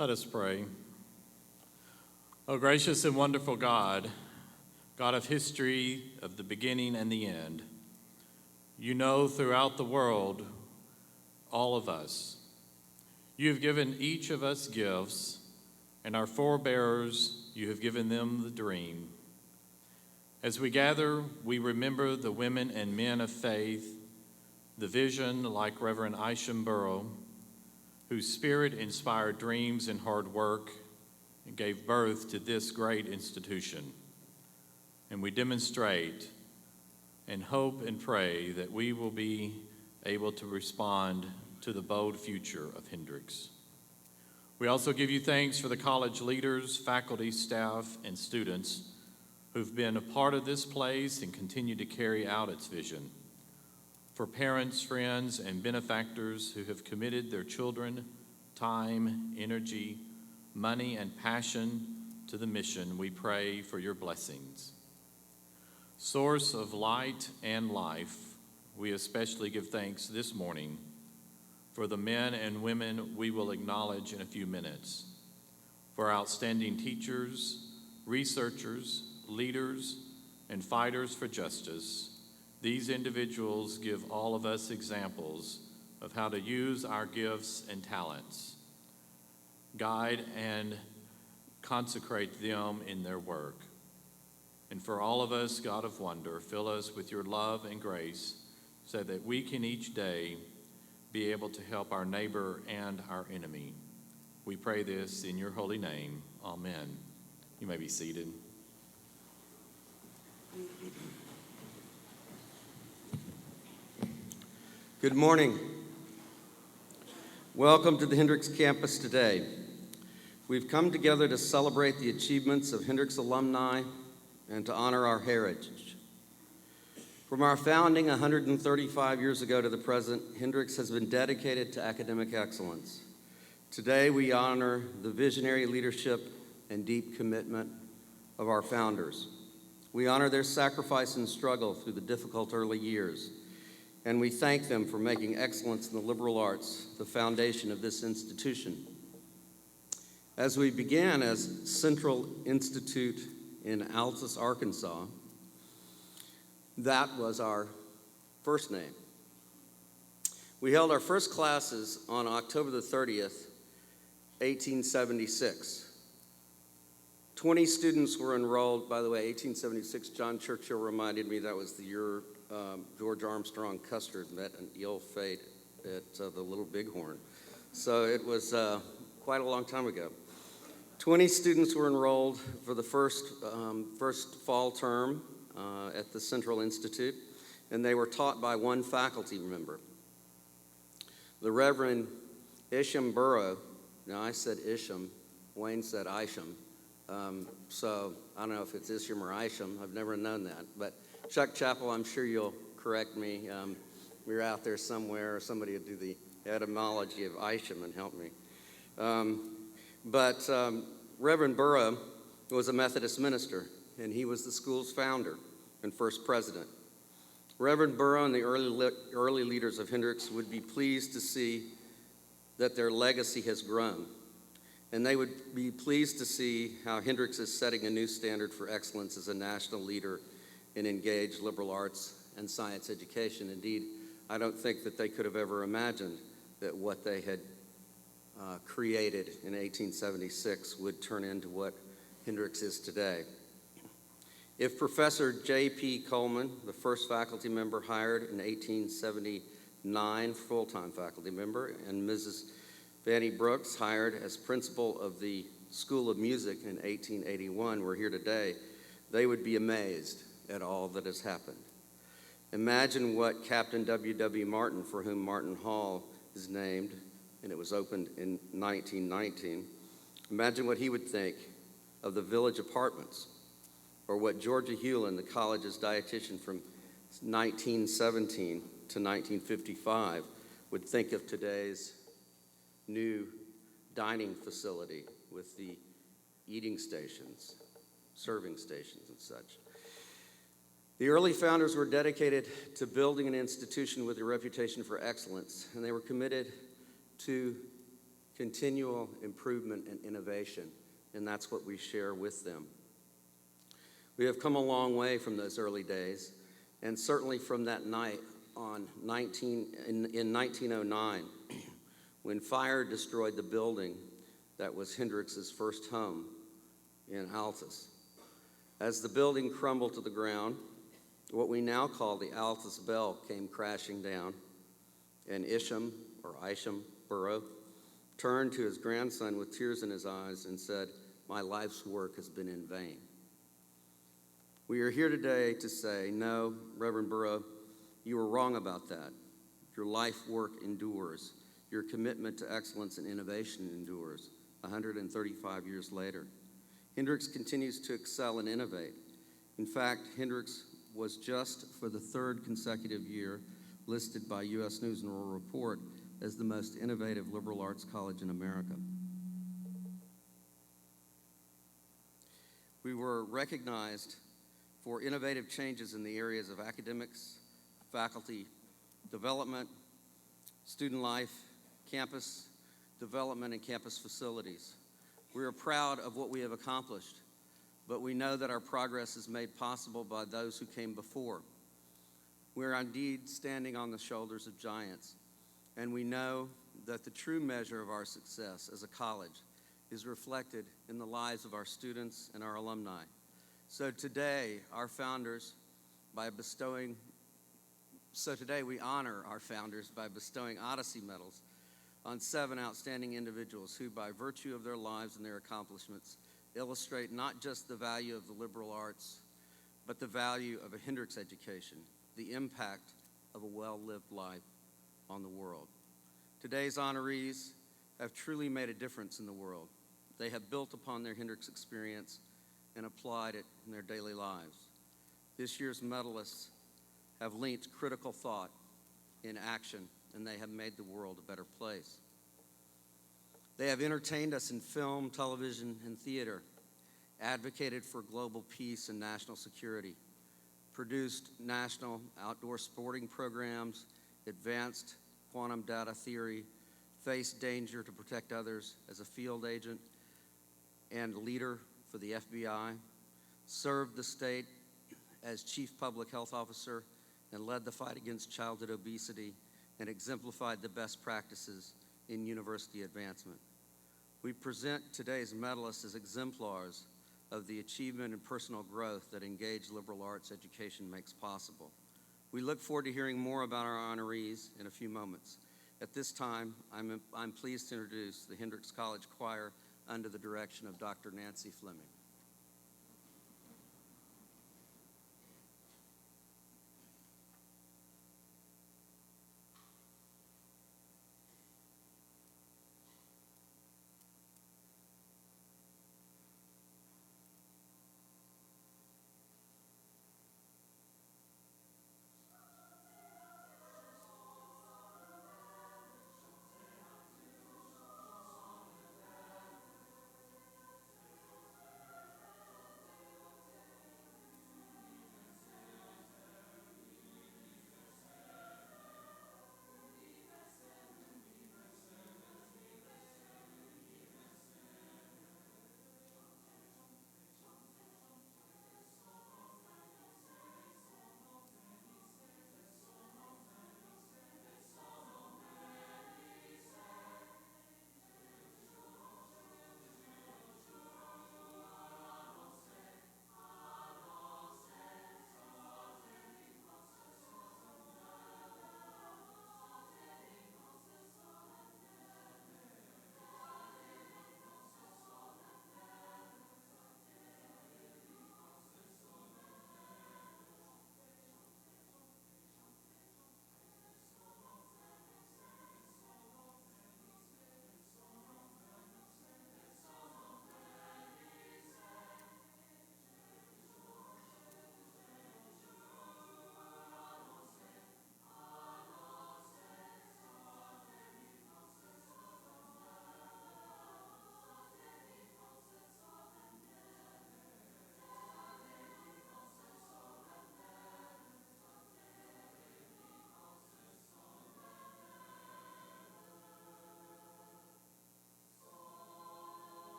Let us pray. O gracious and wonderful God, God of history, of the beginning and the end, you know throughout the world all of us. You have given each of us gifts, and our forebears, you have given them the dream. As we gather, we remember the women and men of faith, the vision like Reverend Isham Burrow, whose spirit inspired dreams and hard work and gave birth to this great institution. And we demonstrate and hope and pray that we will be able to respond to the bold future of Hendrix. We also give you thanks for the college leaders, faculty, staff, and students who've been a part of this place and continue to carry out its vision. For parents, friends, and benefactors who have committed their children, time, energy, money, and passion to the mission, we pray for your blessings. Source of light and life, we especially give thanks this morning for the men and women we will acknowledge in a few minutes, for outstanding teachers, researchers, leaders, and fighters for justice. These individuals give all of us examples of how to use our gifts and talents, guide and consecrate them in their work. And for all of us, God of wonder, fill us with your love and grace so that we can each day be able to help our neighbor and our enemy. We pray this in your holy name. Amen. You may be seated. Good morning. Welcome to the Hendrix campus today. We've come together to celebrate the achievements of Hendrix alumni and to honor our heritage. From our founding 135 years ago to the present, Hendrix has been dedicated to academic excellence. Today, we honor the visionary leadership and deep commitment of our founders. We honor their sacrifice and struggle through the difficult early years, and we thank them for making excellence in the liberal arts the foundation of this institution. As we began as Central Institute in Altus, Arkansas, that was our first name. We held our first classes on October the 30th, 1876. 20 students were enrolled. By the way, 1876, John Churchill reminded me that was the year George Armstrong Custer met an ill fate at the Little Bighorn. So it was quite a long time ago. 20 students were enrolled for the first fall term at the Central Institute, and they were taught by one faculty member. The Reverend Isham Burrow. Now I said Isham, Wayne said Isham. So I don't know if it's Isham or Isham. I've never known that. But Chuck Chappell, I'm sure you'll correct me. We're out there somewhere, or somebody will do the etymology of Isham and help me. But Reverend Burrow was a Methodist minister, and he was the school's founder and first president. Reverend Burrow and the early leaders of Hendrix would be pleased to see that their legacy has grown, and they would be pleased to see how Hendrix is setting a new standard for excellence as a national leader in engaged liberal arts and science education. Indeed, I don't think that they could have ever imagined that what they had created in 1876 would turn into what Hendrix is today. If Professor J.P. Coleman, the first faculty member hired in 1879, full-time faculty member, and Mrs. Fanny Brooks, hired as principal of the School of Music in 1881, were here today, they would be amazed at all that has happened. Imagine what Captain W.W. Martin, for whom Martin Hall is named, and it was opened in 1919, imagine what he would think of the village apartments, or what Georgia Hewlin, the college's dietitian from 1917 to 1955, would think of today's new dining facility with the eating stations, serving stations and such. The early founders were dedicated to building an institution with a reputation for excellence, and they were committed to continual improvement and innovation, and that's what we share with them. We have come a long way from those early days, and certainly from that night in 1909, when fire destroyed the building that was Hendrix's first home in Altus. As the building crumbled to the ground, what we now call the Altus Belk came crashing down, and Isham Burrow turned to his grandson with tears in his eyes and said, "My life's work has been in vain." We are here today to say, no, Reverend Burrow, you were wrong about that. Your life work endures. Your commitment to excellence and innovation endures 135 years later. Hendrix continues to excel and innovate. In fact, Hendrix was just for the third consecutive year listed by U.S. News and World Report as the most innovative liberal arts college in America. We were recognized for innovative changes in the areas of academics, faculty development, student life, campus development, and campus facilities. We are proud of what we have accomplished, but we know that our progress is made possible by those who came before. We are indeed standing on the shoulders of giants, and we know that the true measure of our success as a college is reflected in the lives of our students and our alumni. So today, we honor our founders by bestowing Odyssey Medals on 7 outstanding individuals who, by virtue of their lives and their accomplishments, illustrate not just the value of the liberal arts, but the value of a Hendrix education, the impact of a well-lived life on the world. Today's honorees have truly made a difference in the world. They have built upon their Hendrix experience and applied it in their daily lives. This year's medalists have linked critical thought in action, and they have made the world a better place. They have entertained us in film, television, and theater, advocated for global peace and national security, produced national outdoor sporting programs, advanced quantum data theory, faced danger to protect others as a field agent and leader for the FBI, served the state as chief public health officer, and led the fight against childhood obesity, and exemplified the best practices in university advancement. We present today's medalists as exemplars of the achievement and personal growth that engaged liberal arts education makes possible. We look forward to hearing more about our honorees in a few moments. At this time, I'm pleased to introduce the Hendrix College Choir under the direction of Dr. Nancy Fleming.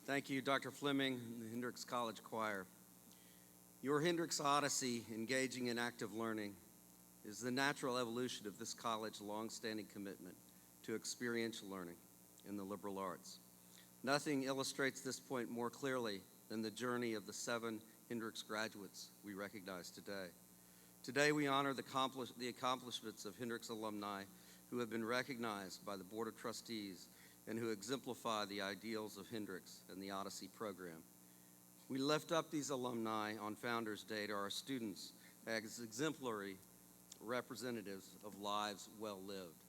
Thank you, Dr. Fleming and the Hendrix College Choir. Your Hendrix Odyssey, engaging in active learning, is the natural evolution of this college's longstanding commitment to experiential learning in the liberal arts. Nothing illustrates this point more clearly than the journey of the 7 Hendrix graduates we recognize today. Today we honor the accomplishments of Hendrix alumni who have been recognized by the Board of Trustees and who exemplify the ideals of Hendrix and the Odyssey program. We lift up these alumni on Founders Day to our students as exemplary representatives of lives well lived.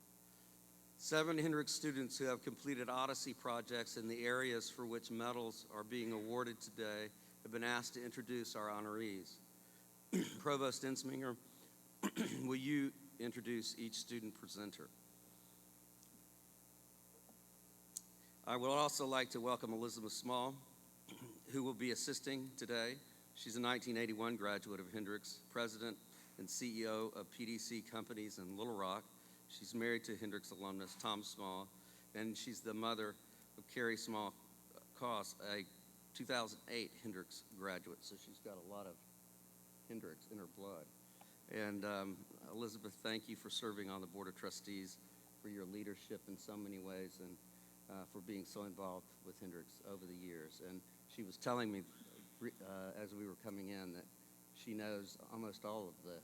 7 Hendrix students who have completed Odyssey projects in the areas for which medals are being awarded today have been asked to introduce our honorees. Provost Ensminger, will you introduce each student presenter? I would also like to welcome Elizabeth Small, who will be assisting today. She's a 1981 graduate of Hendrix, president and CEO of PDC Companies in Little Rock. She's married to Hendrix alumnus Tom Small, and she's the mother of Carrie Small Koss, a 2008 Hendrix graduate, so she's got a lot of Hendrix in her blood. And Elizabeth, thank you for serving on the Board of Trustees, for your leadership in so many ways, and for being so involved with Hendrix over the years. And she was telling me as we were coming in that she knows almost all of the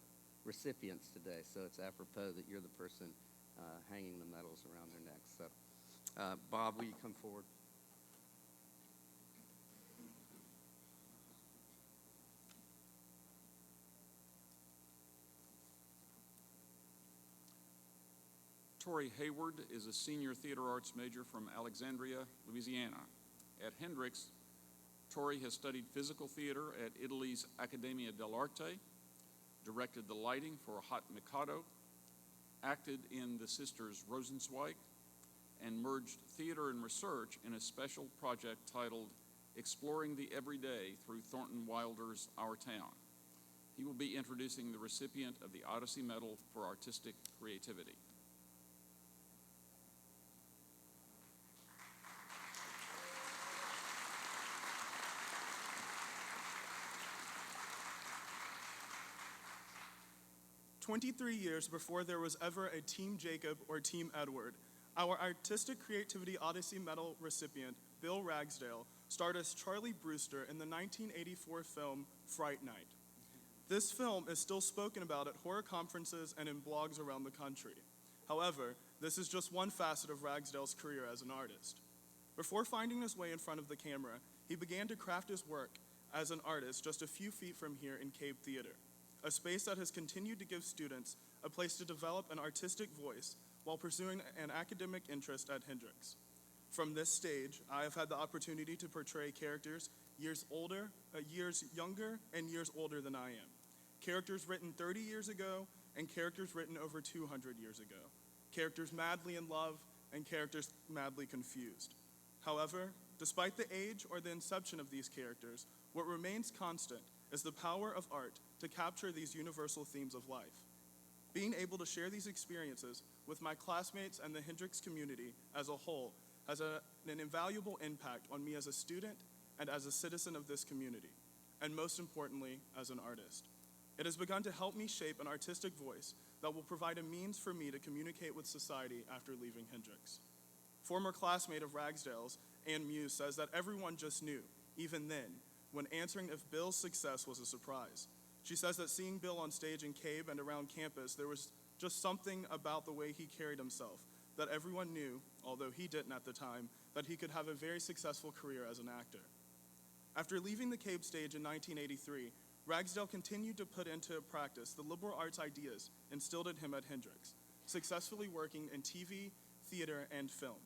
recipients today, so it's apropos that you're the person hanging the medals around their necks. So, Bob, will you come forward? Torie Hayward is a senior theater arts major from Alexandria, Louisiana. At Hendrix, Torie has studied physical theater at Italy's Accademia dell'Arte, directed the lighting for Hot Mikado, acted in the Sisters Rosenzweig, and merged theater and research in a special project titled Exploring the Everyday through Thornton Wilder's Our Town. He will be introducing the recipient of the Odyssey Medal for Artistic Creativity. "23 years before there was ever a Team Jacob or Team Edward, our Artistic Creativity Odyssey Medal recipient, Bill Ragsdale, starred as Charlie Brewster in the 1984 film Fright Night. This film is still spoken about at horror conferences and in blogs around the country. However, this is just one facet of Ragsdale's career as an artist. Before finding his way in front of the camera, he began to craft his work as an artist just a few feet from here in Cabe Theater, a space that has continued to give students a place to develop an artistic voice while pursuing an academic interest at Hendrix. From this stage, I have had the opportunity to portray characters years younger, and years older than I am. Characters written 30 years ago and characters written over 200 years ago. Characters madly in love and characters madly confused. However, despite the age or the inception of these characters, what remains constant is the power of art to capture these universal themes of life. Being able to share these experiences with my classmates and the Hendrix community as a whole has an invaluable impact on me as a student and as a citizen of this community, and most importantly, as an artist. It has begun to help me shape an artistic voice that will provide a means for me to communicate with society after leaving Hendrix. Former classmate of Ragsdale's, Ann Muse, says that everyone just knew, even then, when answering if Bill's success was a surprise. She says that seeing Bill on stage in Cabe and around campus, there was just something about the way he carried himself that everyone knew, although he didn't at the time, that he could have a very successful career as an actor. After leaving the Cabe stage in 1983, Ragsdale continued to put into practice the liberal arts ideas instilled in him at Hendrix, successfully working in TV, theater, and film.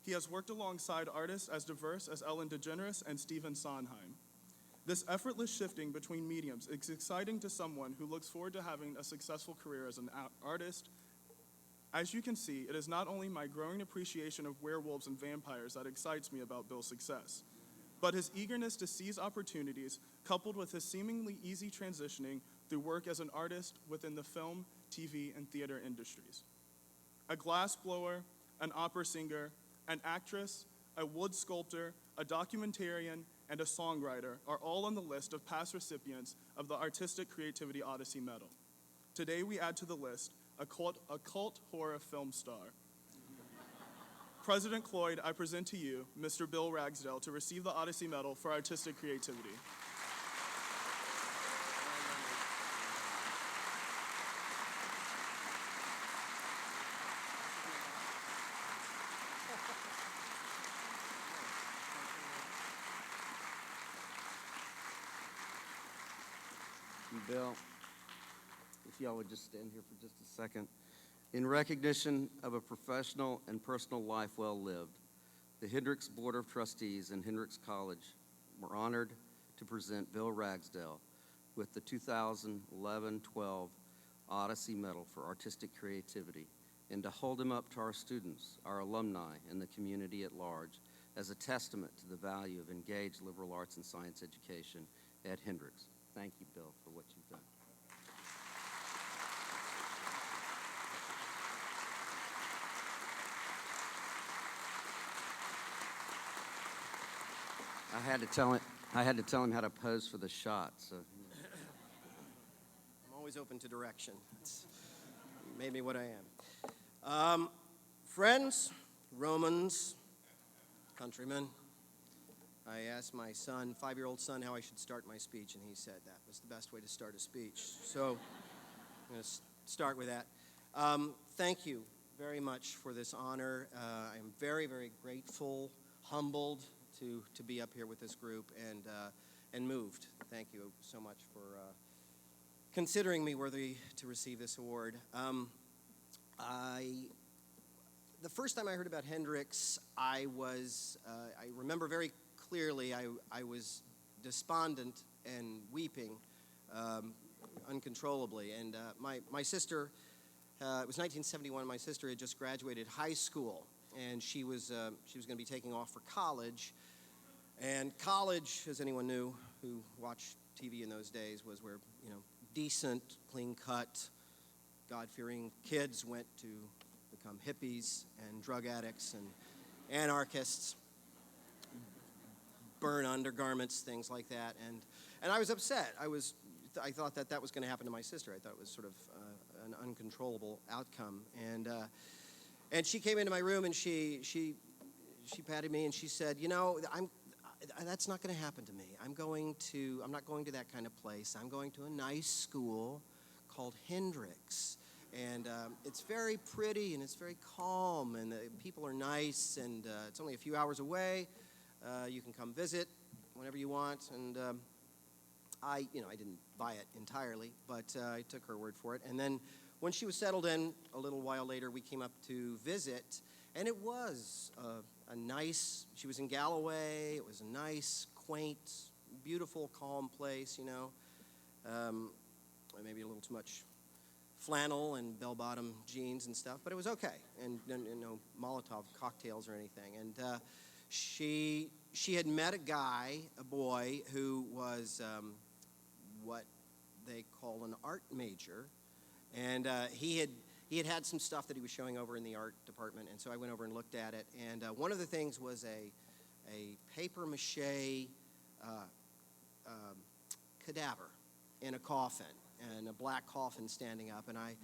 He has worked alongside artists as diverse as Ellen DeGeneres and Stephen Sondheim. This effortless shifting between mediums is exciting to someone who looks forward to having a successful career as an artist. As you can see, it is not only my growing appreciation of werewolves and vampires that excites me about Bill's success, but his eagerness to seize opportunities, coupled with his seemingly easy transitioning through work as an artist within the film, TV, and theater industries. A glass blower, an opera singer, an actress, a wood sculptor, a documentarian, and a songwriter are all on the list of past recipients of the Artistic Creativity Odyssey Medal. Today we add to the list a cult horror film star. President Cloyd, I present to you Mr. Bill Ragsdale to receive the Odyssey Medal for Artistic Creativity. Bill, if y'all would just stand here for just a second. In recognition of a professional and personal life well lived, the Hendrix Board of Trustees and Hendrix College were honored to present Bill Ragsdale with the 2011-12 Odyssey Medal for Artistic Creativity, and to hold him up to our students, our alumni, and the community at large as a testament to the value of engaged liberal arts and science education at Hendrix. Thank you, Bill, for what you've done. I had to tell him how to pose for the shot. So I'm always open to direction. It's made me what I am. Friends, Romans, countrymen, I asked my son, 5-year-old son, how I should start my speech, and he said that was the best way to start a speech. So I'm going to start with that. Thank you very much for this honor. I am very, very grateful, humbled to be up here with this group, and moved. Thank you so much for considering me worthy to receive this award. The first time I heard about Hendrix, I remember very clearly I was despondent and weeping uncontrollably. And my sister, it was 1971, my sister had just graduated high school, and she was going to be taking off for college. And college, as anyone knew who watched TV in those days, was where, decent, clean-cut, God-fearing kids went to become hippies and drug addicts and anarchists, burn undergarments, things like that. And I was upset. I thought that was going to happen to my sister. I thought it was sort of an uncontrollable outcome. And she came into my room and she patted me and she said, that's not going to happen to me. I'm not going to that kind of place. I'm going to a nice school called Hendrix. And it's very pretty and it's very calm and the people are nice and it's only a few hours away. You can come visit whenever you want. And I didn't buy it entirely, but I took her word for it. And then when she was settled in, a little while later, we came up to visit. And it was she was in Galloway. It was a nice, quaint, beautiful, calm place, maybe a little too much flannel and bell-bottom jeans and stuff, but it was okay, and no Molotov cocktails or anything. And she had met a boy who was what they call an art major, and he had some stuff that he was showing over in the art department, and so I went over and looked at it, and one of the things was a papier-mâché cadaver in a coffin, and a black coffin standing up, and I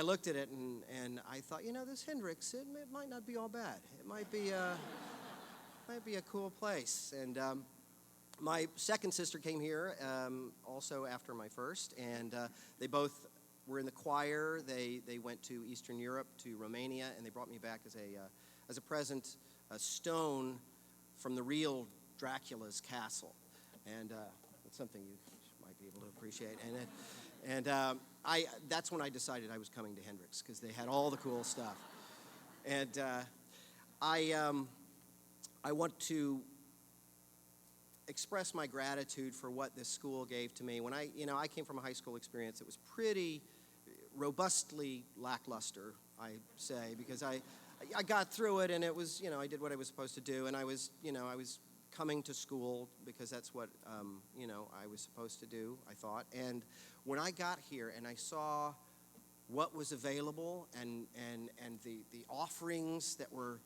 looked at it, and I thought, this Hendrix, it might not be all bad. It might be a cool place. And my second sister came here also after my first, and they both were in the choir. They went to Eastern Europe, to Romania, and they brought me back as a present, a stone from the real Dracula's castle, and it's something you might be able to appreciate. And that's when I decided I was coming to Hendrix, because they had all the cool stuff. And I want to express my gratitude for what this school gave to me. When I came from a high school experience that was pretty robustly lackluster, I say, because I got through it, and it was, I did what I was supposed to do, and I was coming to school because that's what, I was supposed to do, I thought. And when I got here and I saw what was available and the offerings that were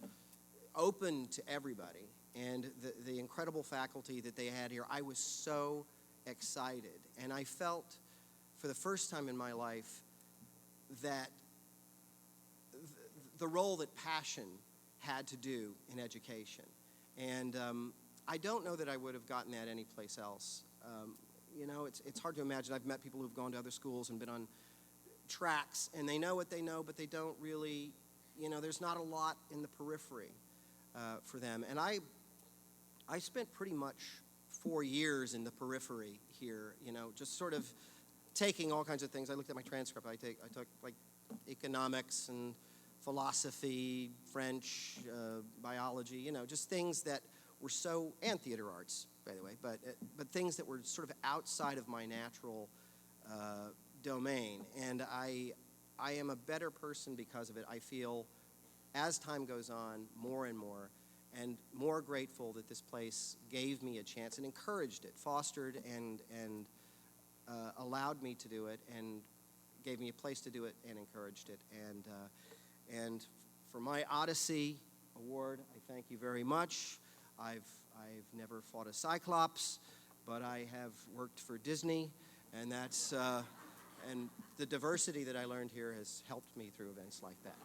open to everybody, and the incredible faculty that they had here. I was so excited, and I felt for the first time in my life that the role that passion had to do in education. And I don't know that I would have gotten that anyplace else. It's hard to imagine. I've met people who've gone to other schools and been on tracks, and they know what they know, but they don't really, there's not a lot in the periphery for them. And I spent pretty much 4 years in the periphery here, just sort of taking all kinds of things. I looked at my transcript. I took like economics and philosophy, French, biology, just things that were and theater arts, by the way, but things that were sort of outside of my natural domain. And I am a better person because of it. I feel, as time goes on, more and more grateful that this place gave me a chance and encouraged it, fostered and allowed me to do it, and gave me a place to do it and encouraged it. And for my Odyssey Award, I thank you very much. I've never fought a Cyclops, but I have worked for Disney, and that's and the diversity that I learned here has helped me through events like that.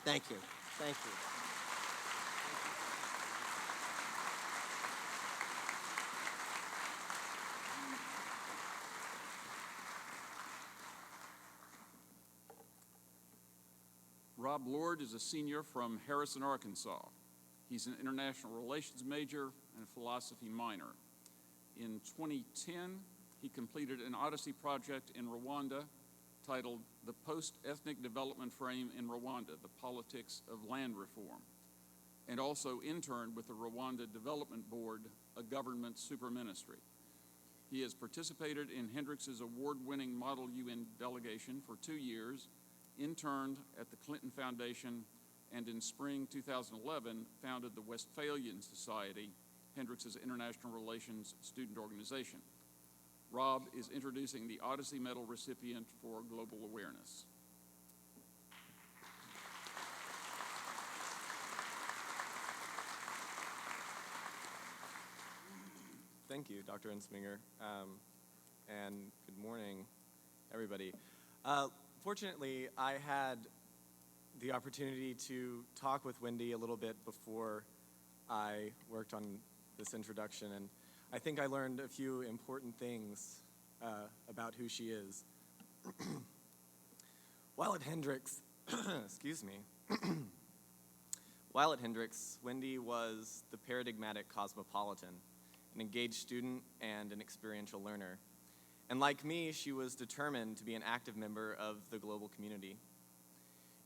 Thank you. Thank you. Rob Lord is a senior from Harrison, Arkansas. He's an international relations major and a philosophy minor. In 2010, he completed an Odyssey project in Rwanda titled The Post-Ethnic Development Frame in Rwanda, the Politics of Land Reform, and also interned with the Rwanda Development Board, a government superministry. He has participated in Hendrix's award-winning Model UN delegation for 2 years, interned at the Clinton Foundation, and in spring 2011 founded the Westphalian Society, Hendrix's international relations student organization. Rob is introducing the Odyssey Medal recipient for global awareness. Thank you, Dr. Ensminger, and good morning, everybody. Fortunately, I had the opportunity to talk with Wendy a little bit before I worked on this introduction, and I think I learned a few important things about who she is. While at Hendrix, excuse me, while at Hendrix, Wendy was the paradigmatic cosmopolitan, an engaged student and an experiential learner. And like me, she was determined to be an active member of the global community.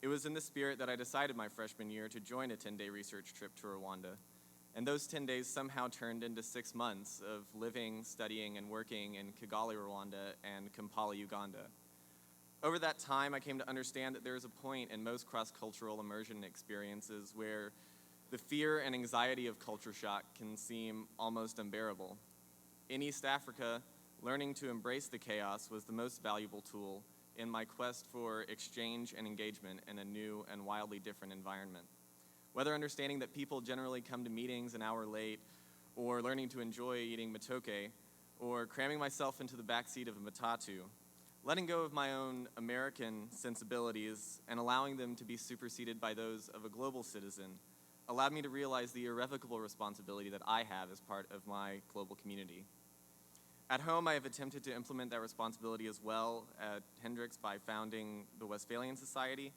It was in this spirit that I decided my freshman year to join a 10-day research trip to Rwanda. And those 10 days somehow turned into 6 months of living, studying, and working in Kigali, Rwanda, and Kampala, Uganda. Over that time, I came to understand that there is a point in most cross-cultural immersion experiences where the fear and anxiety of culture shock can seem almost unbearable. In East Africa, learning to embrace the chaos was the most valuable tool in my quest for exchange and engagement in a new and wildly different environment. Whether understanding that people generally come to meetings an hour late, or learning to enjoy eating matoke, or cramming myself into the backseat of a matatu, letting go of my own American sensibilities and allowing them to be superseded by those of a global citizen allowed me to realize the irrevocable responsibility that I have as part of my global community. At home, I have attempted to implement that responsibility as well at Hendrix by founding the Westphalian Society.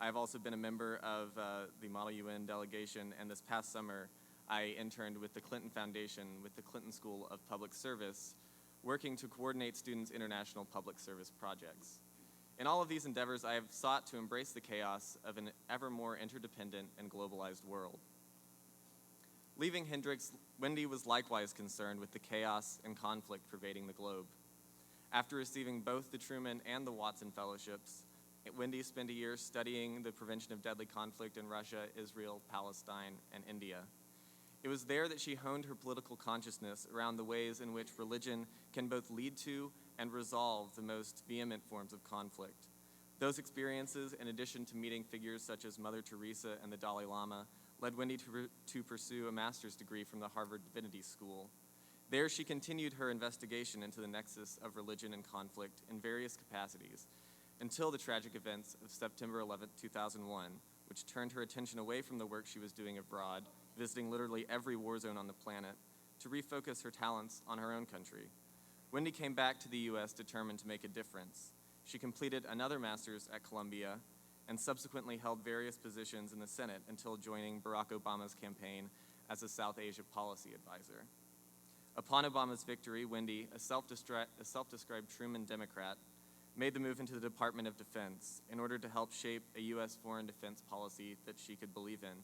I have also been a member of the Model UN delegation, and this past summer, I interned with the Clinton Foundation with the Clinton School of Public Service, working to coordinate students' international public service projects. In all of these endeavors, I have sought to embrace the chaos of an ever more interdependent and globalized world. Leaving Hendrix, Wendy was likewise concerned with the chaos and conflict pervading the globe. After receiving both the Truman and the Watson Fellowships, Wendy spent a year studying the prevention of deadly conflict in Russia, Israel, Palestine, and India. It was there that she honed her political consciousness around the ways in which religion can both lead to and resolve the most vehement forms of conflict. Those experiences, in addition to meeting figures such as Mother Teresa and the Dalai Lama, led Wendy to pursue a master's degree from the Harvard Divinity School. There, she continued her investigation into the nexus of religion and conflict in various capacities until the tragic events of September 11, 2001, which turned her attention away from the work she was doing abroad, visiting literally every war zone on the planet, to refocus her talents on her own country. Wendy came back to the U.S. determined to make a difference. She completed another master's at Columbia and subsequently held various positions in the Senate until joining Barack Obama's campaign as a South Asia policy advisor. Upon Obama's victory, Wendy, a self-described Truman Democrat, made the move into the Department of Defense in order to help shape a U.S. foreign defense policy that she could believe in.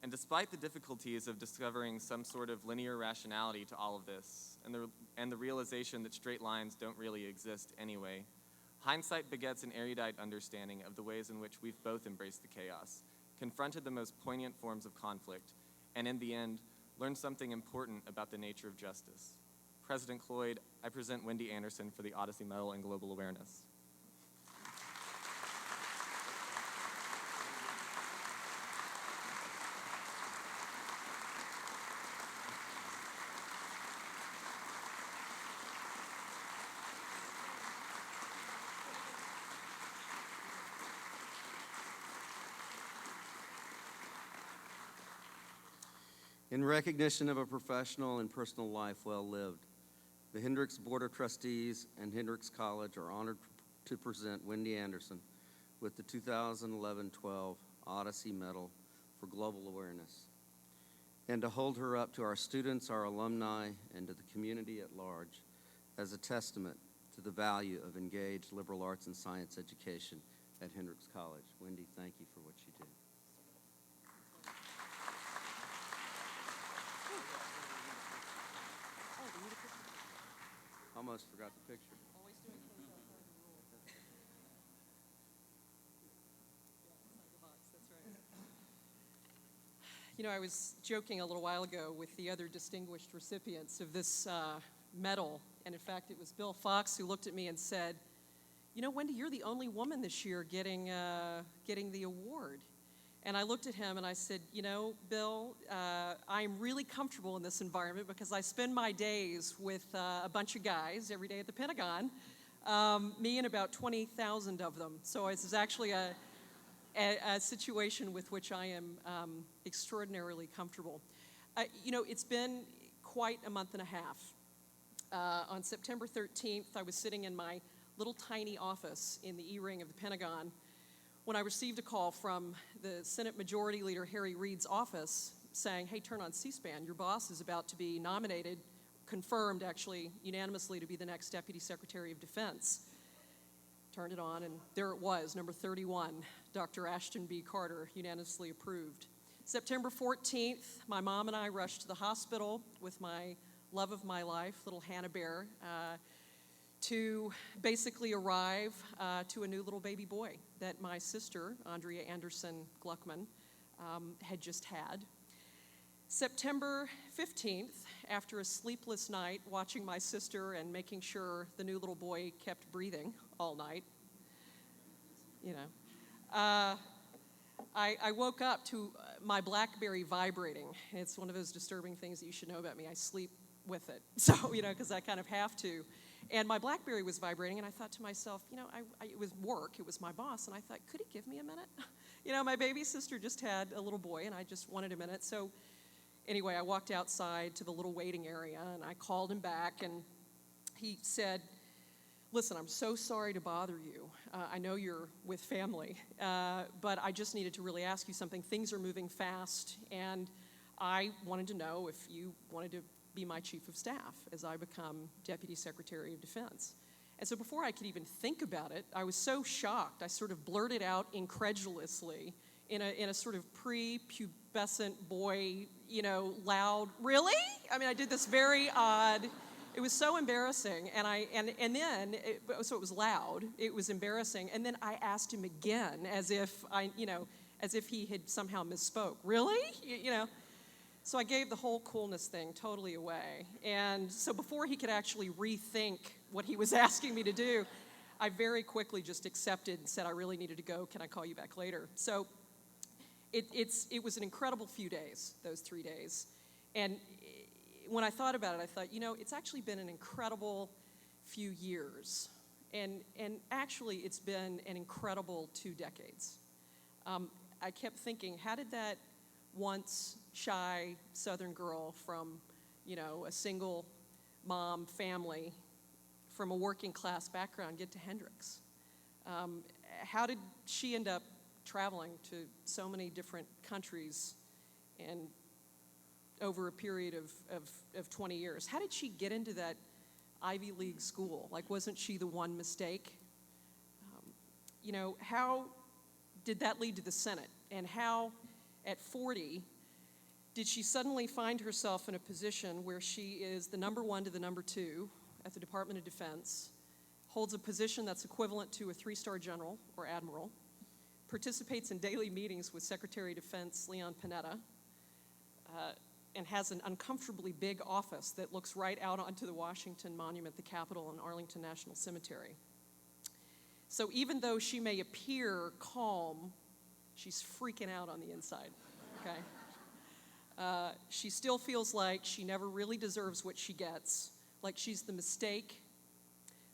And despite the difficulties of discovering some sort of linear rationality to all of this, and the realization that straight lines don't really exist anyway, hindsight begets an erudite understanding of the ways in which we've both embraced the chaos, confronted the most poignant forms of conflict, and in the end, learned something important about the nature of justice. President Cloyd, I present Wendy Anderson for the Odyssey Medal in Global Awareness. In recognition of a professional and personal life well lived, the Hendrix Board of Trustees and Hendrix College are honored to present Wendy Anderson with the 2011-12 Odyssey Medal for Global Awareness, and to hold her up to our students, our alumni, and to the community at large as a testament to the value of engaged liberal arts and science education at Hendrix College. Wendy, thank you for what you do. Almost forgot the picture. You know, I was joking a little while ago with the other distinguished recipients of this medal, and in fact, it was Bill Fox who looked at me and said, "You know, Wendy, you're the only woman this year getting the award." And I looked at him and I said, "You know, Bill, I'm really comfortable in this environment because I spend my days with a bunch of guys every day at the Pentagon, me and about 20,000 of them. So this is actually a situation with which I am extraordinarily comfortable." You know, it's been quite a month and a half. On September 13th, I was sitting in my little tiny office in the E-ring of the Pentagon when I received a call from the Senate Majority Leader Harry Reid's office saying, "Hey, turn on C-SPAN. Your boss is about to be nominated, confirmed actually unanimously, to be the next Deputy Secretary of Defense." Turned it on, and there it was, number 31, Dr. Ashton B. Carter, unanimously approved. September 14th, my mom and I rushed to the hospital with my love of my life, little Hannah Bear, to basically arrive to a new little baby boy that my sister, Andrea Anderson Gluckman, had just had. September 15th, after a sleepless night watching my sister and making sure the new little boy kept breathing all night, you know, I woke up to my BlackBerry vibrating. It's one of those disturbing things that you should know about me. I sleep with it, so, you know, because I kind of have to. And my BlackBerry was vibrating, and I thought to myself, you know, it was work, it was my boss, and I thought, could he give me a minute? You know, my baby sister just had a little boy, and I just wanted a minute. So anyway, I walked outside to the little waiting area, and I called him back, and he said, "Listen, I'm so sorry to bother you. I know you're with family, but I just needed to really ask you something. Things are moving fast, and I wanted to know if you wanted to be my chief of staff as I become Deputy Secretary of Defense." And so before I could even think about it, I was so shocked, I sort of blurted out incredulously in a sort of pre-pubescent boy, you know, loud, "Really?" I mean, I did this very odd, it was so embarrassing, and then, so it was loud, it was embarrassing, and then I asked him again as if he had somehow misspoke. "Really?" You know? So I gave the whole coolness thing totally away. And so before he could actually rethink what he was asking me to do, I very quickly just accepted and said, "I really needed to go. Can I call you back later?" So it was an incredible few days, those 3 days. And when I thought about it, I thought, it's actually been an incredible few years. And actually, it's been an incredible 2 decades. I kept thinking, how did that once shy Southern girl from, a single mom family from a working class background get to Hendrix? How did she end up traveling to so many different countries and over a period of 20 years? How did she get into that Ivy League school? Like, wasn't she the one mistake? How did that lead to the Senate? And how, at 40, did she suddenly find herself in a position where she is the number 1 to the number 2 at the Department of Defense, holds a position that's equivalent to a 3-star general or admiral, participates in daily meetings with Secretary of Defense Leon Panetta, and has an uncomfortably big office that looks right out onto the Washington Monument, the Capitol, and Arlington National Cemetery. So even though she may appear calm, she's freaking out on the inside, okay? She still feels like she never really deserves what she gets, like she's the mistake,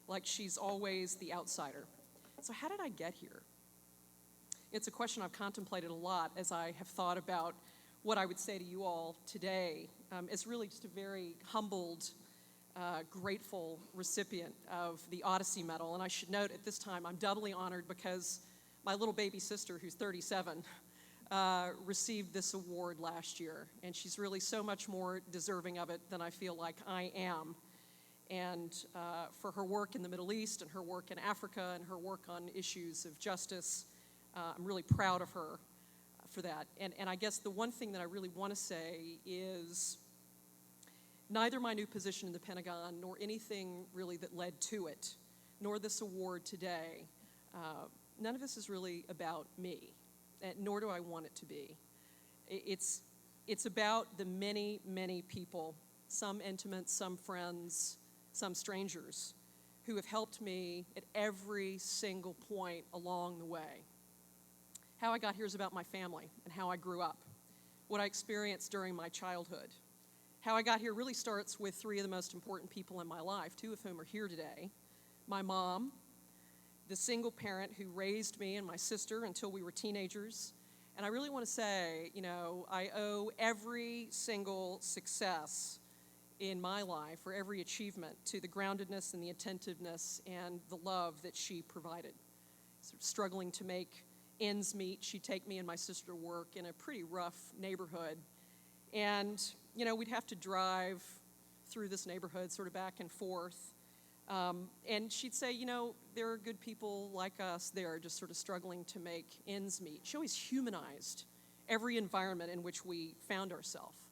like she's always the outsider. So how did I get here? It's a question I've contemplated a lot as I have thought about what I would say to you all today, as really just a very humbled, grateful recipient of the Odyssey Medal. And I should note at this time I'm doubly honored because my little baby sister, who's 37, received this award last year. And she's really so much more deserving of it than I feel like I am. And for her work in the Middle East and her work in Africa and her work on issues of justice, I'm really proud of her for that. And I guess the one thing that I really want to say is neither my new position in the Pentagon nor anything really that led to it, nor this award today, none of this is really about me, nor do I want it to be. It's about the many, many people, some intimate, some friends, some strangers, who have helped me at every single point along the way. How I got here is about my family and how I grew up, what I experienced during my childhood. How I got here really starts with 3 of the most important people in my life, 2 of whom are here today. My mom, the single parent who raised me and my sister until we were teenagers. And I really want to say, I owe every single success in my life, or every achievement, to the groundedness and the attentiveness and the love that she provided. Sort of struggling to make ends meet, she'd take me and my sister to work in a pretty rough neighborhood. And, we'd have to drive through this neighborhood sort of back and forth. And she'd say, there are good people like us there just sort of struggling to make ends meet. She always humanized every environment in which we found ourselves.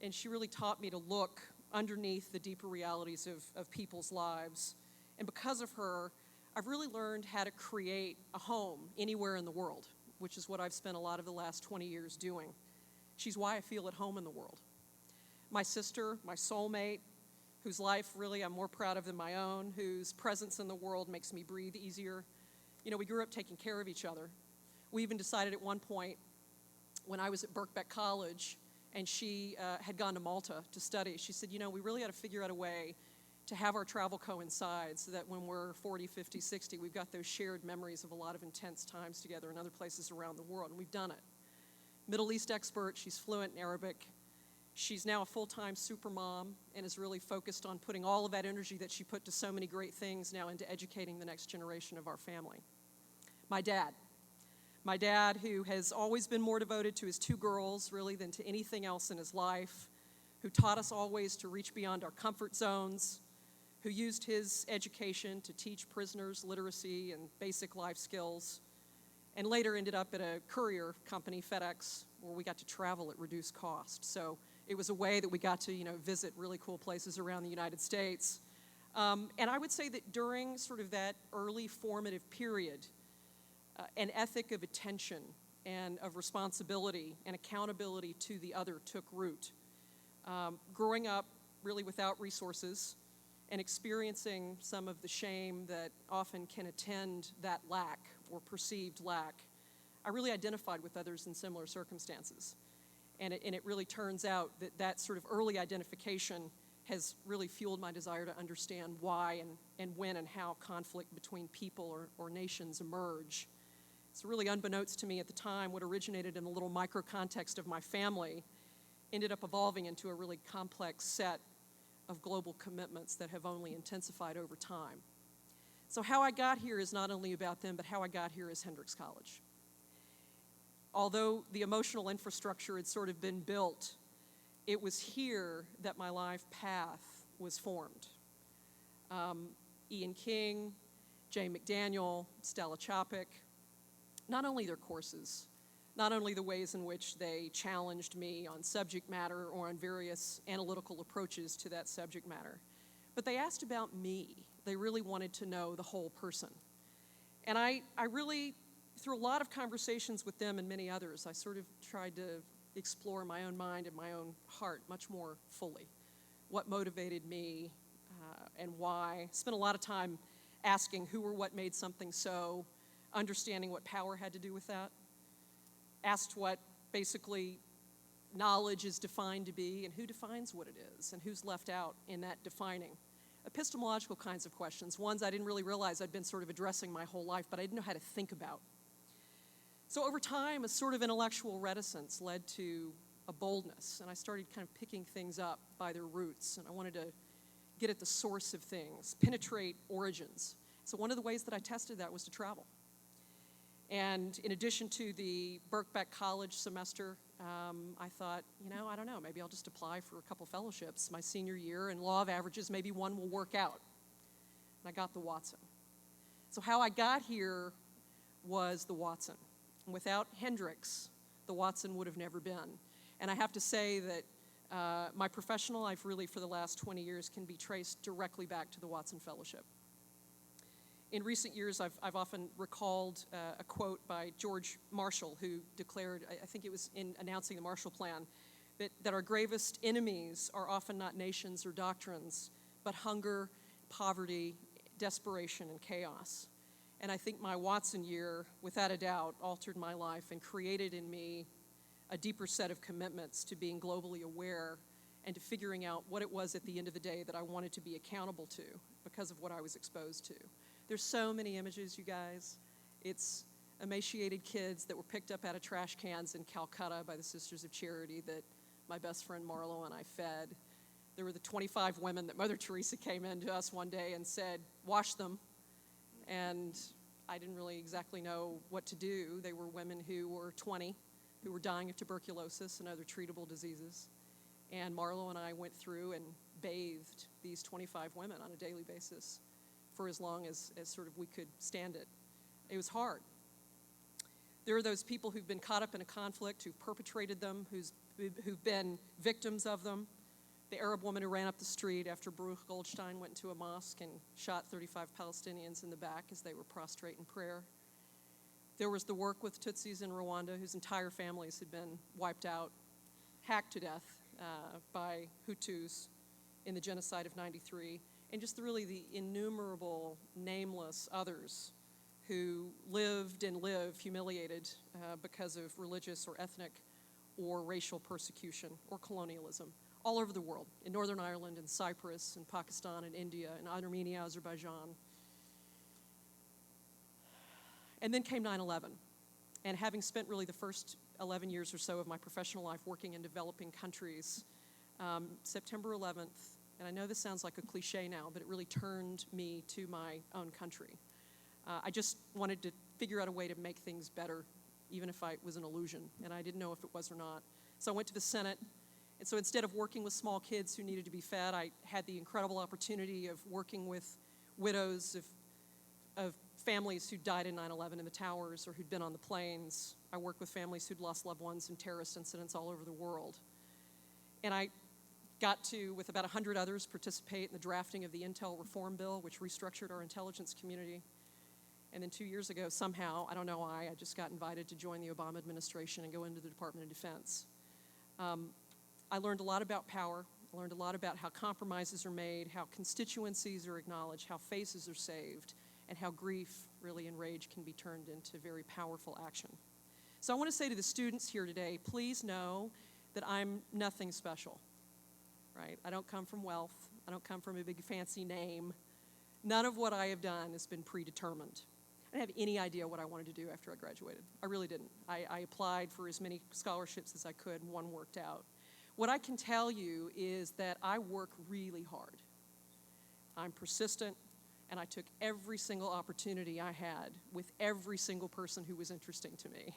And she really taught me to look underneath the deeper realities of people's lives. And because of her, I've really learned how to create a home anywhere in the world, which is what I've spent a lot of the last 20 years doing. She's why I feel at home in the world. My sister, my soulmate, whose life really I'm more proud of than my own, whose presence in the world makes me breathe easier. We grew up taking care of each other. We even decided at one point when I was at Belk College and she had gone to Malta to study, she said, we really ought to figure out a way to have our travel coincide so that when we're 40, 50, 60, we've got those shared memories of a lot of intense times together in other places around the world, and we've done it. Middle East expert, she's fluent in Arabic. She's now a full-time super mom and is really focused on putting all of that energy that she put to so many great things now into educating the next generation of our family. My dad, who has always been more devoted to his 2 girls, really, than to anything else in his life, who taught us always to reach beyond our comfort zones, who used his education to teach prisoners literacy and basic life skills, and later ended up at a courier company, Tedx, where we got to travel at reduced cost. So it was a way that we got to, visit really cool places around the United States. And I would say that during sort of that early formative period, an ethic of attention and of responsibility and accountability to the other took root. Growing up really without resources and experiencing some of the shame that often can attend that lack or perceived lack, I really identified with others in similar circumstances. And it really turns out that sort of early identification has really fueled my desire to understand why and when and how conflict between people or nations emerge. It's really unbeknownst to me at the time what originated in the little micro context of my family ended up evolving into a really complex set of global commitments that have only intensified over time. So how I got here is not only about them, but how I got here is Hendrix College. Although the emotional infrastructure had sort of been built, it was here that my life path was formed. Ian King, Jay McDaniel, Stella Chopik, not only their courses, not only the ways in which they challenged me on subject matter or on various analytical approaches to that subject matter, but they asked about me. They really wanted to know the whole person. And I really, through a lot of conversations with them and many others, I sort of tried to explore my own mind and my own heart much more fully. What motivated me and why. Spent a lot of time asking who or what made something so, understanding what power had to do with that. Asked what basically knowledge is defined to be and who defines what it is and who's left out in that defining. Epistemological kinds of questions, ones I didn't really realize I'd been sort of addressing my whole life, but I didn't know how to think about. So over time, a sort of intellectual reticence led to a boldness, and I started kind of picking things up by their roots, and I wanted to get at the source of things, penetrate origins. So one of the ways that I tested that was to travel. And in addition to the Belk College semester, I thought, I don't know, maybe I'll just apply for a couple fellowships my senior year, and law of averages, maybe one will work out. And I got the Watson. So how I got here was the Watson. And without Hendrix, the Watson would have never been. And I have to say that my professional life really for the last 20 years can be traced directly back to the Watson Fellowship. In recent years, I've often recalled a quote by George Marshall, who declared, I think it was in announcing the Marshall Plan, that our gravest enemies are often not nations or doctrines, but hunger, poverty, desperation, and chaos. And I think my Watson year, without a doubt, altered my life and created in me a deeper set of commitments to being globally aware and to figuring out what it was at the end of the day that I wanted to be accountable to because of what I was exposed to. There's so many images, you guys. It's emaciated kids that were picked up out of trash cans in Calcutta by the Sisters of Charity that my best friend Marlo and I fed. There were the 25 women that Mother Teresa came in to us one day and said, wash them. And I didn't really exactly know what to do. They were women who were 20, who were dying of tuberculosis and other treatable diseases. And Marlo and I went through and bathed these 25 women on a daily basis for as long as sort of we could stand it. It was hard. There are those people who've been caught up in a conflict, who've perpetrated them, who've been victims of them. The Arab woman who ran up the street after Baruch Goldstein went into a mosque and shot 35 Palestinians in the back as they were prostrate in prayer. There was the work with Tutsis in Rwanda, whose entire families had been wiped out, hacked to death by Hutus in the genocide of '93. And just really the innumerable, nameless others who lived and live humiliated because of religious or ethnic or racial persecution or colonialism all over the world, in Northern Ireland and Cyprus and Pakistan and India and Armenia, Azerbaijan. And then came 9/11. And having spent really the first 11 years or so of my professional life working in developing countries, September 11th, and I know this sounds like a cliche now, but it really turned me to my own country. I just wanted to figure out a way to make things better, even if it was an illusion, and I didn't know if it was or not. So I went to the Senate, and so instead of working with small kids who needed to be fed, I had the incredible opportunity of working with widows of families who died in 9/11 in the towers or who'd been on the planes. I worked with families who'd lost loved ones in terrorist incidents all over the world. And I got to, with about 100 others, participate in the drafting of the Intel Reform Bill, which restructured our intelligence community. And then 2 years ago, somehow, I don't know why, I just got invited to join the Obama administration and go into the Department of Defense. I learned a lot about power. I learned a lot about how compromises are made, how constituencies are acknowledged, how faces are saved, and how grief, really, and rage can be turned into very powerful action. So I want to say to the students here today, please know that I'm nothing special, right? I don't come from wealth. I don't come from a big fancy name. None of what I have done has been predetermined. I didn't have any idea what I wanted to do after I graduated. I really didn't. I applied for as many scholarships as I could, and one worked out. What I can tell you is that I work really hard. I'm persistent, and I took every single opportunity I had with every single person who was interesting to me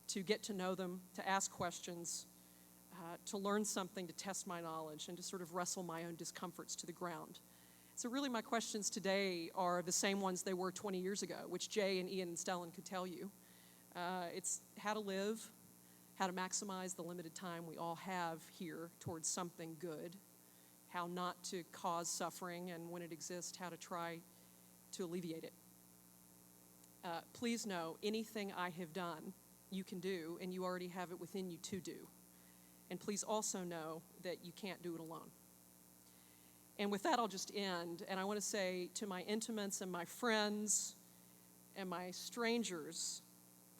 to get to know them, to ask questions, to learn something, to test my knowledge, and to sort of wrestle my own discomforts to the ground. So really my questions today are the same ones they were 20 years ago, which Jay and Ian and Stellan could tell you. It's how to live, how to maximize the limited time we all have here towards something good, how not to cause suffering, and when it exists, how to try to alleviate it. Please know, anything I have done, you can do, and you already have it within you to do. And please also know that you can't do it alone. And with that, I'll just end, and I want to say to my intimates and my friends and my strangers,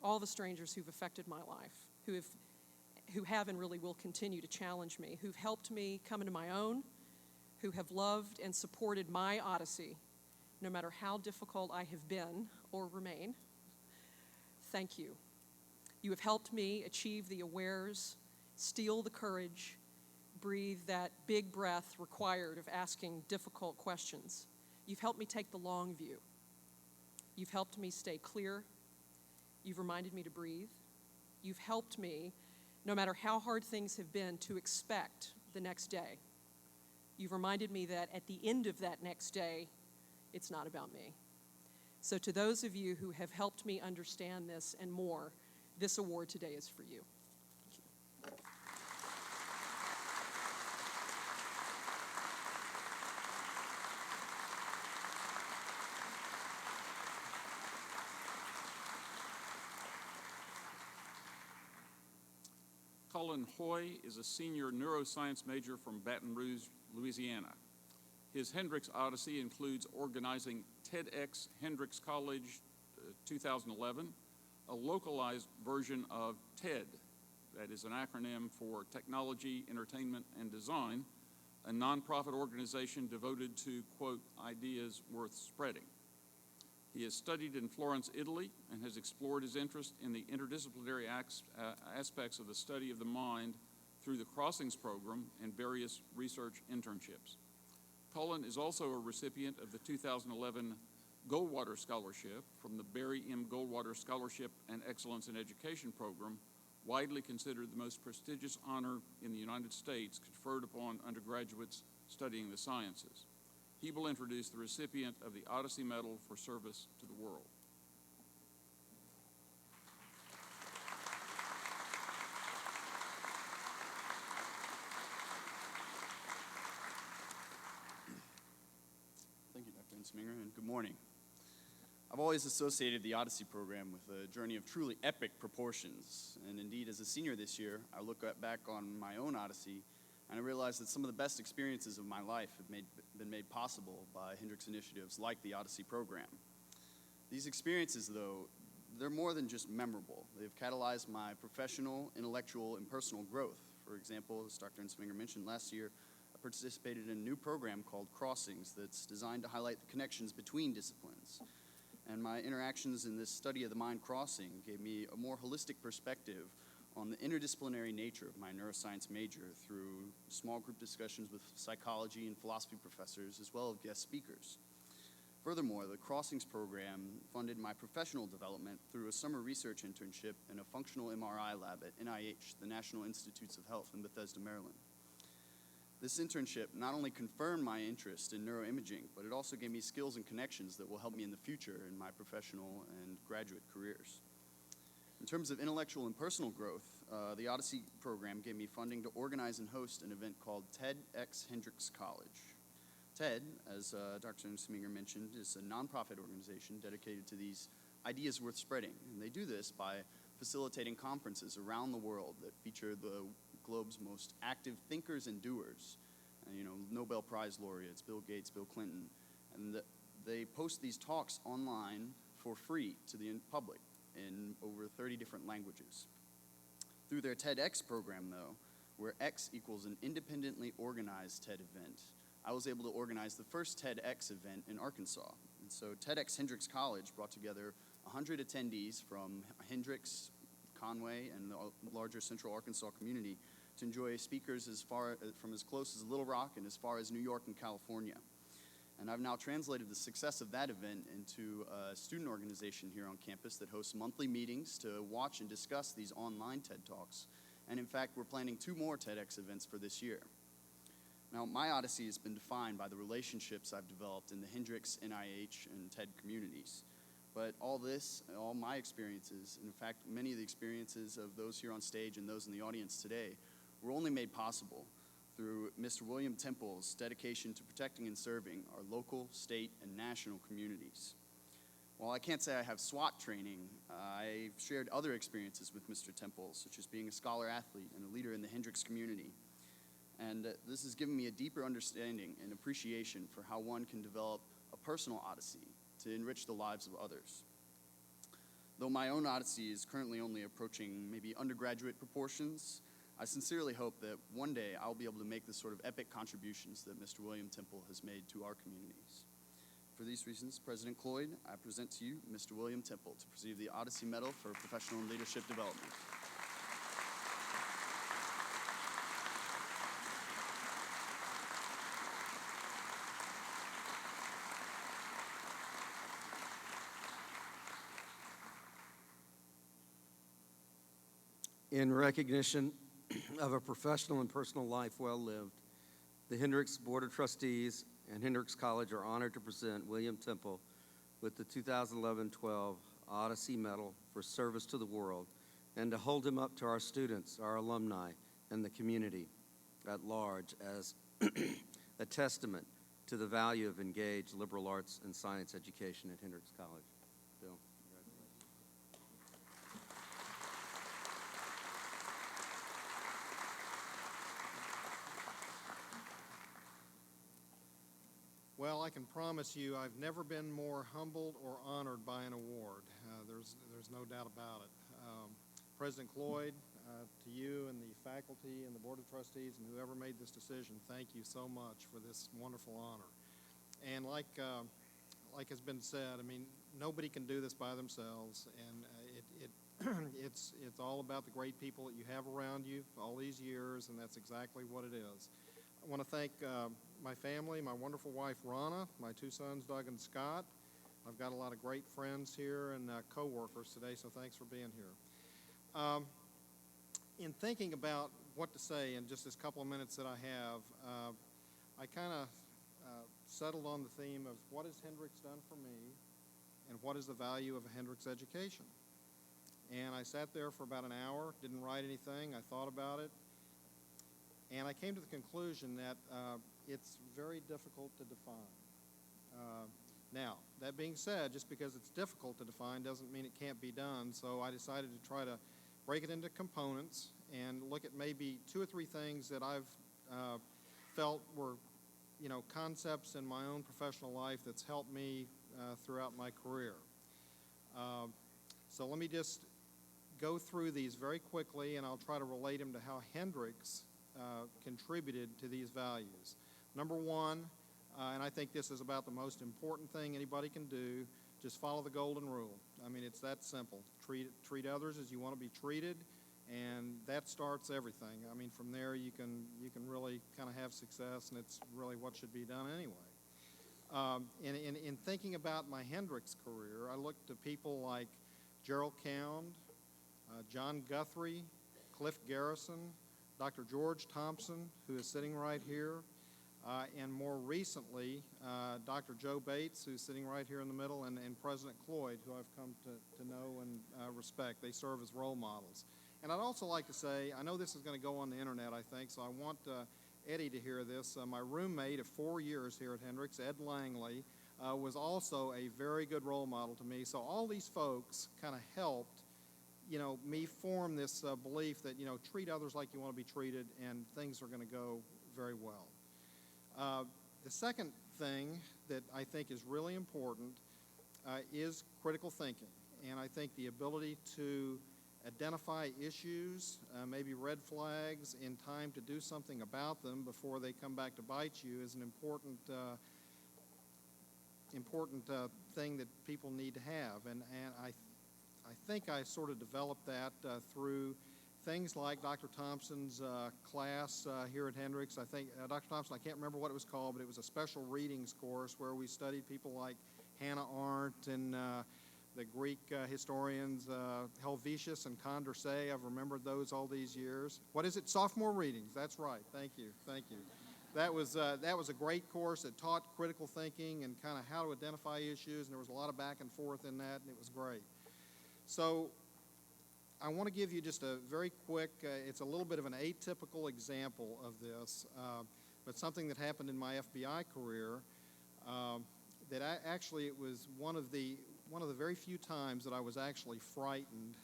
all the strangers who've affected my life, who have and really will continue to challenge me, who've helped me come into my own, who have loved and supported my Odyssey, no matter how difficult I have been or remain, thank you. You have helped me achieve the awares, steal the courage, breathe that big breath required of asking difficult questions. You've helped me take the long view. You've helped me stay clear. You've reminded me to breathe. You've helped me, no matter how hard things have been, to expect the next day. You've reminded me that at the end of that next day, it's not about me. So to those of you who have helped me understand this and more, this award today is for you. Cullen Hoiy is a senior neuroscience major from Baton Rouge, Louisiana. His Hendrix Odyssey includes organizing Tedx Hendrix College 2011, a localized version of TED, that is an acronym for Technology, Entertainment, and Design, a nonprofit organization devoted to, quote, ideas worth spreading. He has studied in Florence, Italy, and has explored his interest in the interdisciplinary aspects of the study of the mind through the Crossings program and various research internships. Cullen is also a recipient of the 2011 Goldwater Scholarship from the Barry M. Goldwater Scholarship and Excellence in Education program, widely considered the most prestigious honor in the United States conferred upon undergraduates studying the sciences. He will introduce the recipient of the Odyssey Medal for service to the world. Thank you, Dr. Insminger, and good morning. I've always associated the Odyssey program with a journey of truly epic proportions, and indeed, as a senior this year, I look back on my own Odyssey, and I realize that some of the best experiences of my life have been made possible by Hendrix initiatives like the Odyssey program. These experiences, though, they're more than just memorable. They've catalyzed my professional, intellectual, and personal growth. For example, as Dr. Insminger mentioned, last year, I participated in a new program called Crossings that's designed to highlight the connections between disciplines. And my interactions in this study of the mind crossing gave me a more holistic perspective on the interdisciplinary nature of my neuroscience major through small group discussions with psychology and philosophy professors, as well as guest speakers. Furthermore, the Crossings program funded my professional development through a summer research internship in a functional MRI lab at NIH, the National Institutes of Health in Bethesda, Maryland. This internship not only confirmed my interest in neuroimaging, but it also gave me skills and connections that will help me in the future in my professional and graduate careers. In terms of intellectual and personal growth, the Odyssey program gave me funding to organize and host an event called Tedx Hendrix College. TED, as Dr. Insminger mentioned, is a nonprofit organization dedicated to these ideas worth spreading. And they do this by facilitating conferences around the world that feature the globe's most active thinkers and doers. Nobel Prize laureates, Bill Gates, Bill Clinton. And they post these talks online for free to the public. in over 30 different languages. Through their Tedx program, though, where X equals an independently organized TED event, I was able to organize the first TEDx event in Arkansas. And so Tedx Hendrix College brought together 100 attendees from Hendrix, Conway, and the larger Central Arkansas community to enjoy speakers from as close as Little Rock and as far as New York and California. And I've now translated the success of that event into a student organization here on campus that hosts monthly meetings to watch and discuss these online TED Talks. And in fact, we're planning 2 more TEDx events for this year. Now, my Odyssey has been defined by the relationships I've developed in the Hendrix, NIH, and TED communities. But all my experiences, and in fact, many of the experiences of those here on stage and those in the audience today, were only made possible through Mr. William Temple's dedication to protecting and serving our local, state, and national communities. While I can't say I have SWAT training, I've shared other experiences with Mr. Temple, such as being a scholar athlete and a leader in the Hendrix community. And this has given me a deeper understanding and appreciation for how one can develop a personal odyssey to enrich the lives of others. Though my own odyssey is currently only approaching maybe undergraduate proportions, I sincerely hope that one day I'll be able to make the sort of epic contributions that Mr. William Temple has made to our communities. For these reasons, President Cloyd, I present to you Mr. William Temple to receive the Odyssey Medal for Professional and Leadership Development. In recognition of a professional and personal life well lived, the Hendrix Board of Trustees and Hendrix College are honored to present William Temple with the 2011-12 Odyssey Medal for service to the world and to hold him up to our students, our alumni, and the community at large as a testament to the value of engaged liberal arts and science education at Hendrix College. Bill. Well, I can promise you I've never been more humbled or honored by an award. There's no doubt about it. President Cloyd, to you and the faculty and the Board of Trustees and whoever made this decision, thank you so much for this wonderful honor. And like has been said, I mean, nobody can do this by themselves, and it's all about the great people that you have around you all these years, and that's exactly what it is. I want to thank my family, my wonderful wife, Ronna, my 2 sons, Doug and Scott. I've got a lot of great friends here and co-workers today, so thanks for being here. In thinking about what to say in just this couple of minutes that I have, I kind of settled on the theme of what has Hendrix done for me and what is the value of a Hendrix education. And I sat there for about an hour, didn't write anything, I thought about it, and I came to the conclusion that it's very difficult to define. Now, that being said, just because it's difficult to define doesn't mean it can't be done, so I decided to try to break it into components and look at maybe 2 or 3 things that I've felt were, concepts in my own professional life that's helped me throughout my career. So let me just go through these very quickly, and I'll try to relate them to how Hendrix contributed to these values. Number 1, and I think this is about the most important thing anybody can do, just follow the golden rule. I mean, it's that simple. Treat others as you want to be treated, and that starts everything. I mean, from there you can really kind of have success, and it's really what should be done anyway. In thinking about my Hendrix career, I looked to people like Gerald Cound, John Guthrie, Cliff Garrison, Dr. George Thompson, who is sitting right here, and more recently, Dr. Joe Bates, who's sitting right here in the middle, and President Cloyd, who I've come to know and respect. They serve as role models. And I'd also like to say, I know this is going to go on the internet, I think, so I want Eddie to hear this. My roommate of 4 years here at Hendrix, Ed Langley, was also a very good role model to me. So all these folks kind of helped me form this belief that, treat others like you want to be treated, and things are going to go very well. The second thing that I think is really important is critical thinking. and I think the ability to identify issues, maybe red flags, in time to do something about them before they come back to bite you is an important thing that people need to have. And I think I sort of developed that through things like Dr. Thompson's class here at Hendrix. I think Dr. Thompson, I can't remember what it was called, but it was a special readings course where we studied people like Hannah Arendt and the Greek historians Helvetius and Condorcet. I've remembered those all these years. What is it? Sophomore readings. That's right. Thank you. Thank you. That was a great course that taught critical thinking and kind of how to identify issues, and there was a lot of back and forth in that, and it was great. So I want to give you just a very quick, it's a little bit of an atypical example of this, but something that happened in my FBI career that actually it was one of the very few times that I was actually frightened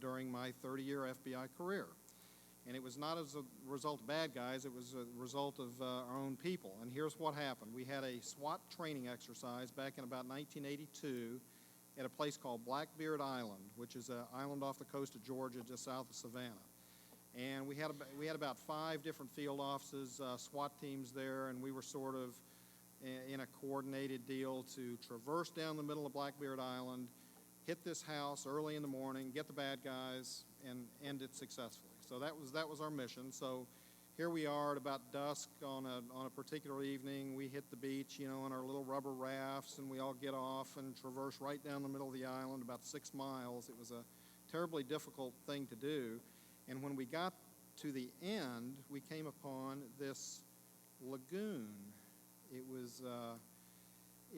during my 30-year FBI career. And it was not as a result of bad guys, it was a result of our own people. And here's what happened. We had a SWAT training exercise back in about 1982 at a place called Blackbeard Island, which is an island off the coast of Georgia just south of Savannah. And we had about 5 different field offices, SWAT teams there, and we were sort of in a coordinated deal to traverse down the middle of Blackbeard Island, hit this house early in the morning, get the bad guys, and end it successfully. So that was our mission. So here we are at about dusk on a particular evening. We hit the beach, on our little rubber rafts, and we all get off and traverse right down the middle of the island, about 6 miles. It was a terribly difficult thing to do. And when we got to the end, we came upon this lagoon. It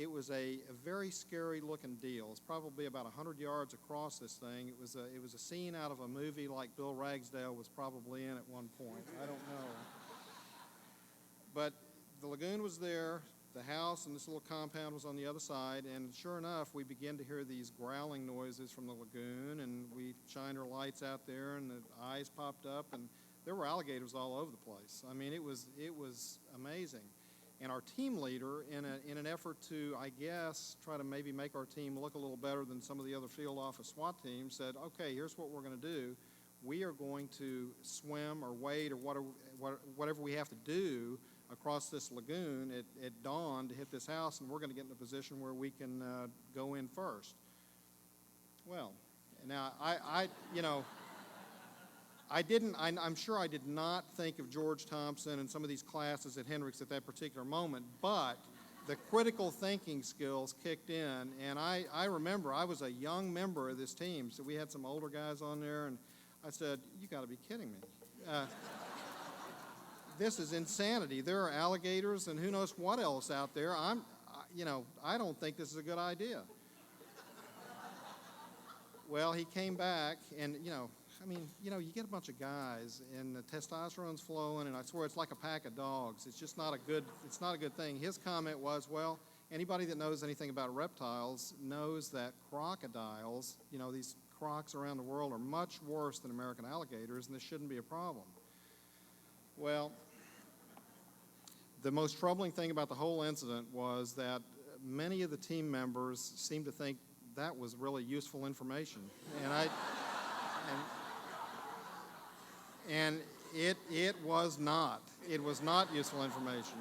was a very scary looking deal. It's probably about 100 yards across this thing. It was a scene out of a movie like Bill Ragsdale was probably in at one point. I don't know. But the lagoon was there, the house and this little compound was on the other side, and sure enough, we began to hear these growling noises from the lagoon, and we shined our lights out there, and the eyes popped up, and there were alligators all over the place. I mean, it was amazing. And our team leader, in an effort to, I guess, try to maybe make our team look a little better than some of the other field office SWAT teams, said, okay, here's what we're going to do. We are going to swim or wade or whatever we have to do across this lagoon at dawn to hit this house, and we're going to get in a position where we can go in first. Well, now, I'm sure I did not think of George Thompson and some of these classes at Hendrix at that particular moment, but the critical thinking skills kicked in, and I remember I was a young member of this team, so we had some older guys on there, and I said, you got to be kidding me. This is insanity. There are alligators and who knows what else out there. I don't think this is a good idea. Well, he came back, and, you get a bunch of guys, and the testosterone's flowing, and I swear it's like a pack of dogs. It's not a good thing. His comment was, well, anybody that knows anything about reptiles knows that crocodiles, these crocs around the world are much worse than American alligators, and this shouldn't be a problem. Well, the most troubling thing about the whole incident was that many of the team members seemed to think that was really useful information, and it was not. It was not useful information.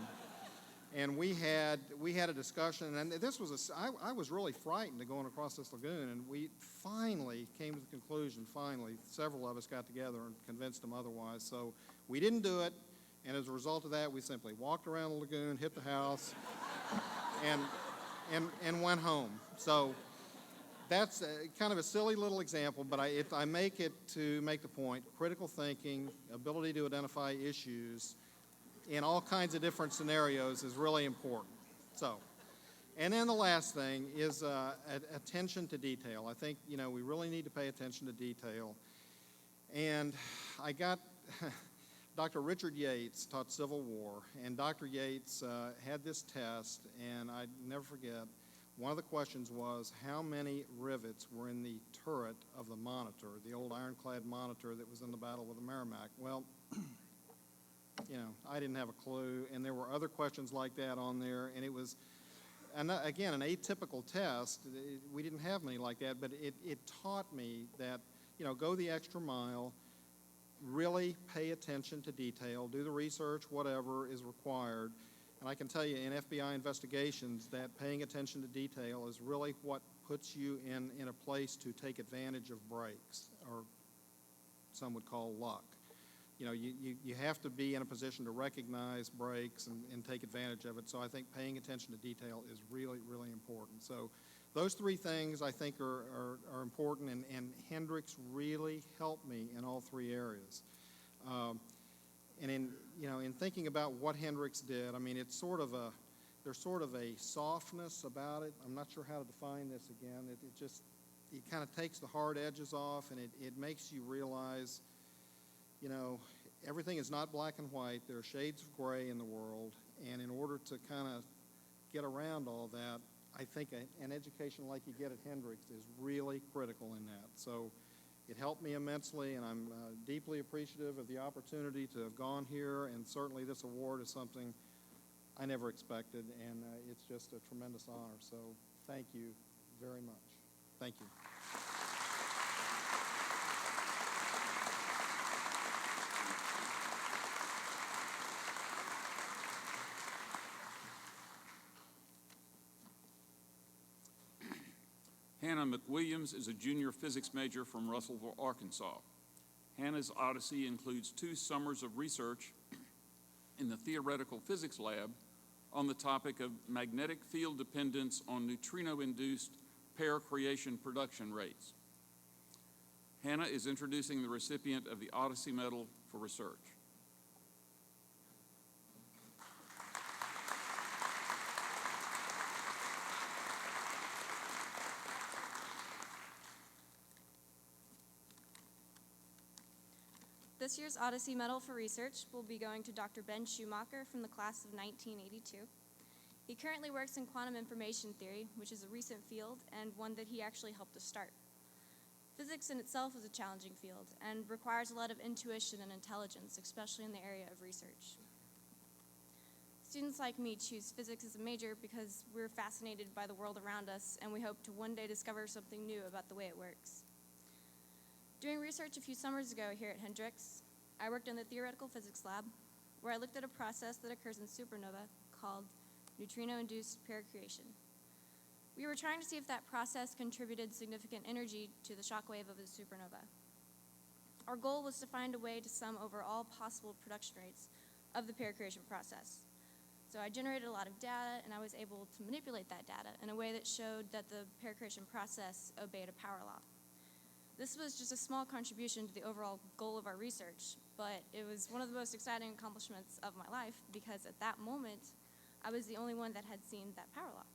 And we had a discussion, and I was really frightened going across this lagoon, and we finally came to the conclusion, several of us got together and convinced them otherwise. So we didn't do it, and as a result of that, we simply walked around the lagoon, hit the house, and went home. So that's kind of a silly little example, but I make it to make the point, critical thinking, ability to identify issues in all kinds of different scenarios is really important. So, and then the last thing is attention to detail. I think, we really need to pay attention to detail. And I got Dr. Richard Yates taught Civil War, and Dr. Yates had this test, and I never forget, one of the questions was how many rivets were in the turret of the Monitor, the old ironclad Monitor that was in the Battle of the Merrimack. Well, I didn't have a clue, and there were other questions like that on there, and it was, and again, an atypical test. We didn't have many like that, but it taught me that, go the extra mile, really pay attention to detail, do the research, whatever is required. And I can tell you in FBI investigations that paying attention to detail is really what puts you in a place to take advantage of breaks, or some would call luck. You have to be in a position to recognize breaks and take advantage of it. So I think paying attention to detail is really, really important. So those three things I think are important, and Hendrix really helped me in all three areas. And in thinking about what Hendrix did, I mean, there's sort of a softness about it. I'm not sure how to define this again. It kind of takes the hard edges off, and it makes you realize, everything is not black and white. There are shades of gray in the world, and in order to kind of get around all that, I think an education like you get at Hendrix is really critical in that. So it helped me immensely, and I'm deeply appreciative of the opportunity to have gone here, and certainly this award is something I never expected, and it's just a tremendous honor. So thank you very much. Thank you. Hannah McWilliams is a junior physics major from Russellville, Arkansas. Hannah's Odyssey includes 2 summers of research in the theoretical physics lab on the topic of magnetic field dependence on neutrino-induced pair creation production rates. Hannah is introducing the recipient of the Odyssey Medal for research. This year's Odyssey Medal for Research will be going to Dr. Ben Schumacher from the class of 1982. He currently works in quantum information theory, which is a recent field and one that he actually helped to start. Physics in itself is a challenging field and requires a lot of intuition and intelligence, especially in the area of research. Students like me choose physics as a major because we're fascinated by the world around us, and we hope to one day discover something new about the way it works. Doing research a few summers ago here at Hendrix, I worked in the theoretical physics lab, where I looked at a process that occurs in supernova called neutrino-induced pair creation. We were trying to see if that process contributed significant energy to the shockwave of a supernova. Our goal was to find a way to sum over all possible production rates of the pair creation process. So I generated a lot of data, and I was able to manipulate that data in a way that showed that the pair creation process obeyed a power law. This was just a small contribution to the overall goal of our research, but it was one of the most exciting accomplishments of my life because at that moment, I was the only one that had seen that power law.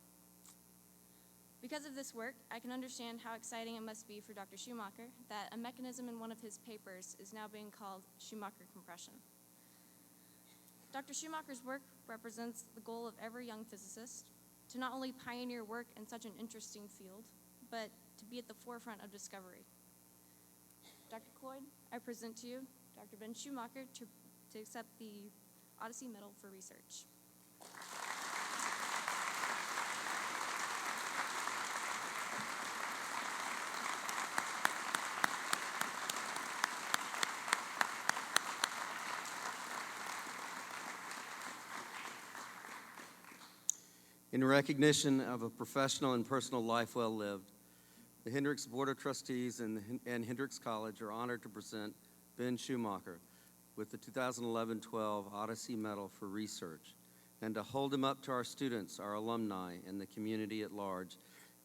Because of this work, I can understand how exciting it must be for Dr. Schumacher that a mechanism in one of his papers is now being called Schumacher compression. Dr. Schumacher's work represents the goal of every young physicist to not only pioneer work in such an interesting field, but to be at the forefront of discovery. Dr. Cloyd, I present to you Dr. Ben Schumacher to accept the Odyssey Medal for Research. In recognition of a professional and personal life well lived, the Hendrix Board of Trustees and Hendrix College are honored to present Ben Schumacher with the 2011-12 Odyssey Medal for Research, and to hold him up to our students, our alumni, and the community at large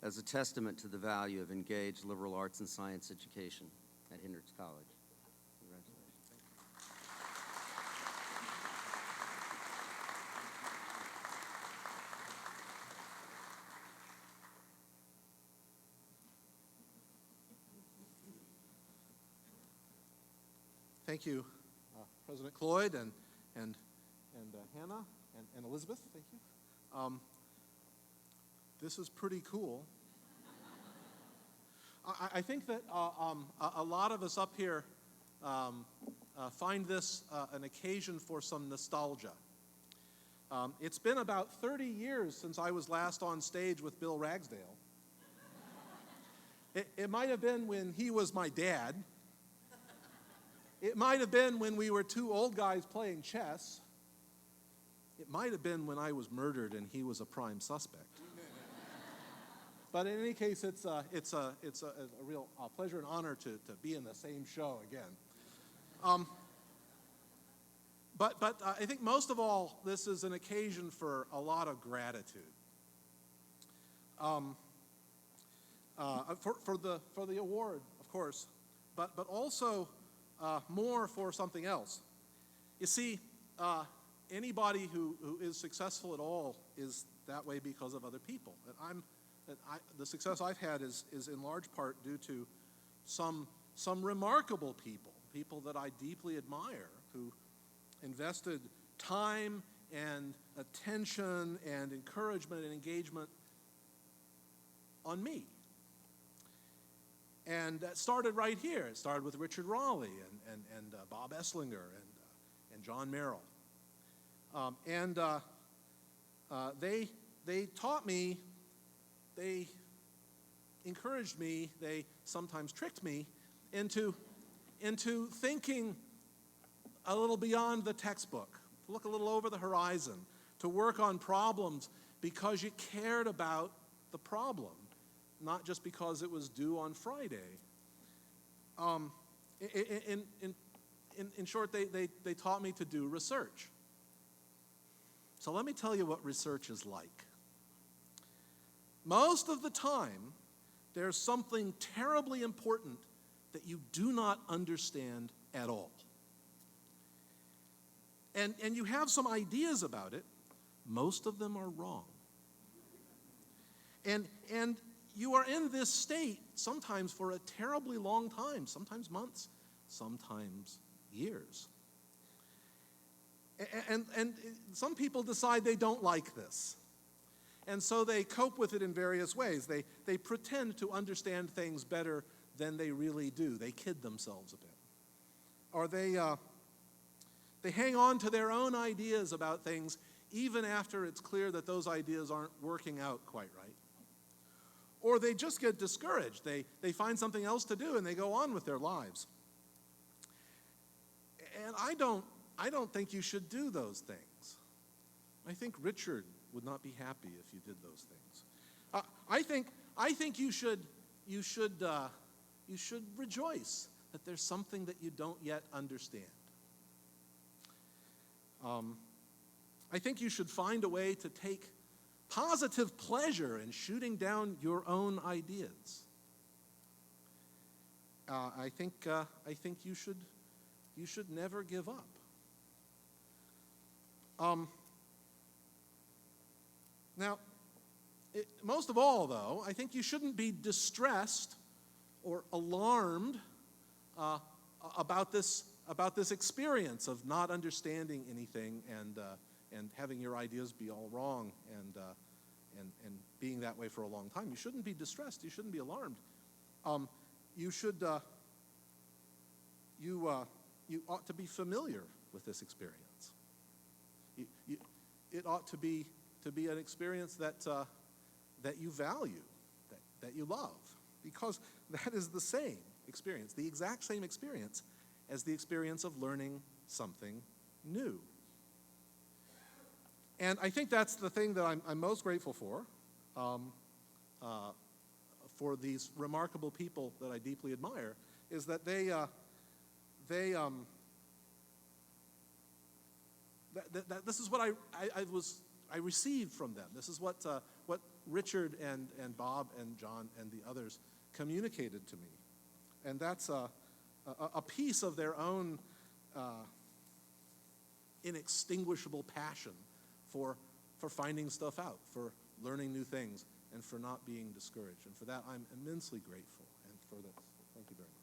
as a testament to the value of engaged liberal arts and science education at Hendrix College. Congratulations. Thank you, President Cloyd and Hannah and Elizabeth. Thank you. This is pretty cool. I think that a lot of us up here find this an occasion for some nostalgia. It's been about 30 years since I was last on stage with Bill Ragsdale. It might have been when he was my dad. It might have been when we were two old guys playing chess. It might have been when I was murdered and he was a prime suspect. But in any case, it's a real pleasure and honor to be in the same show again. But I think most of all, this is an occasion for a lot of gratitude. For the award, of course, but also more for something else. You see, anybody who is successful at all is that way because of other people. The success I've had is in large part due to some remarkable people that I deeply admire, who invested time and attention and encouragement and engagement on me. And that started right here. It started with Richard Raleigh and Bob Esslinger and John Merrill. They taught me, they encouraged me, they sometimes tricked me into thinking a little beyond the textbook, to look a little over the horizon, to work on problems because you cared about the problem, not just because it was due on Friday. In short, they taught me to do research. So let me tell you what research is like. Most of the time, there's something terribly important that you do not understand at all. And you have some ideas about it. Most of them are wrong. And you are in this state sometimes for a terribly long time, sometimes months, sometimes years. And some people decide they don't like this. And so they cope with it in various ways. They pretend to understand things better than they really do. They kid themselves a bit. Or they hang on to their own ideas about things even after it's clear that those ideas aren't working out quite right. Or they just get discouraged. They find something else to do and they go on with their lives. And I don't think you should do those things. I think Richard would not be happy if you did those things. I think you should rejoice that there's something that you don't yet understand. I think you should find a way to take positive pleasure in shooting down your own ideas. I think you should never give up. Now, most of all, though, I think you shouldn't be distressed or alarmed about this experience of not understanding anything and having your ideas be all wrong and being that way for a long time. You shouldn't be distressed. You shouldn't be alarmed. You ought to be familiar with this experience. It ought to be an experience that you value, that you love, because that is the same experience, the exact same experience as the experience of learning something new. And I think that's the thing that I'm most grateful for these remarkable people that I deeply admire, is that this is what I received from them. This is what Richard and Bob and John and the others communicated to me. And that's a piece of their own inextinguishable passion for finding stuff out, for learning new things, and for not being discouraged. And for that, I'm immensely grateful. And for this, thank you very much.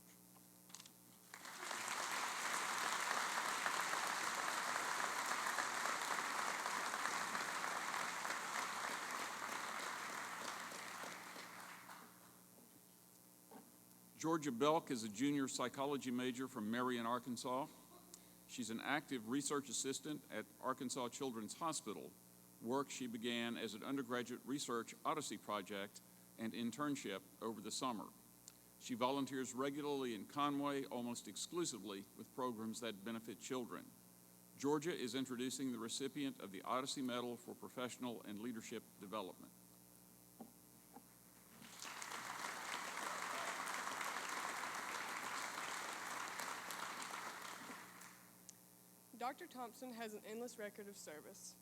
Georgia Belk is a junior psychology major from Marion, Arkansas. She's an active research assistant at Arkansas Children's Hospital, work she began as an undergraduate research Odyssey project and internship over the summer. She volunteers regularly in Conway, almost exclusively with programs that benefit children. Georgia is introducing the recipient of the Odyssey Medal for Professional and Leadership Development. Dr. Thompson has an endless record of service.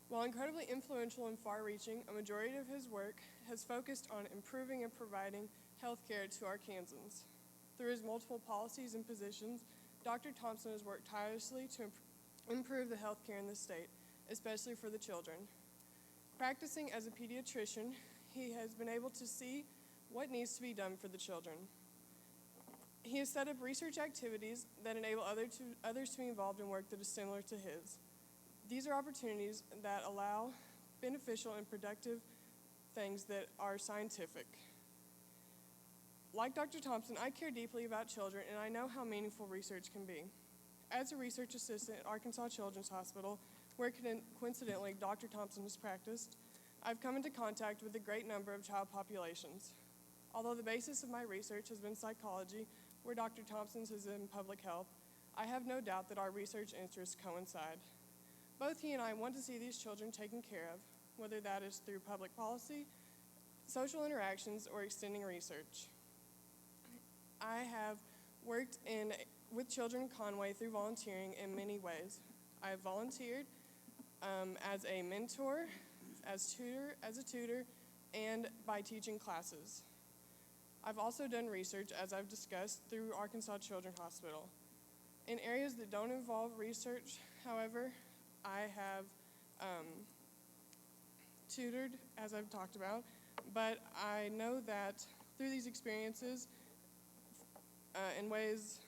While incredibly influential and far-reaching, a majority of his work has focused on improving and providing health care to Arkansans. Through his multiple policies and positions, Dr. Thompson has worked tirelessly to improve the health care in the state, especially for the children. Practicing as a pediatrician, he has been able to see what needs to be done for the children. He has set up research activities that enable others to be involved in work that is similar to his. These are opportunities that allow beneficial and productive things that are scientific. Like Dr. Thompson, I care deeply about children, and I know how meaningful research can be. As a research assistant at Arkansas Children's Hospital, where coincidentally Dr. Thompson has practiced, I've come into contact with a great number of child populations. Although the basis of my research has been psychology, where Dr. Thompson's is in public health, I have no doubt that our research interests coincide. Both he and I want to see these children taken care of, whether that is through public policy, social interactions, or extending research. I have worked with children in Conway through volunteering in many ways. I have volunteered as a mentor, as a tutor, and by teaching classes. I've also done research, as I've discussed, through Arkansas Children's Hospital. In areas that don't involve research, however, I have tutored, as I've talked about, but I know that through these experiences, in ways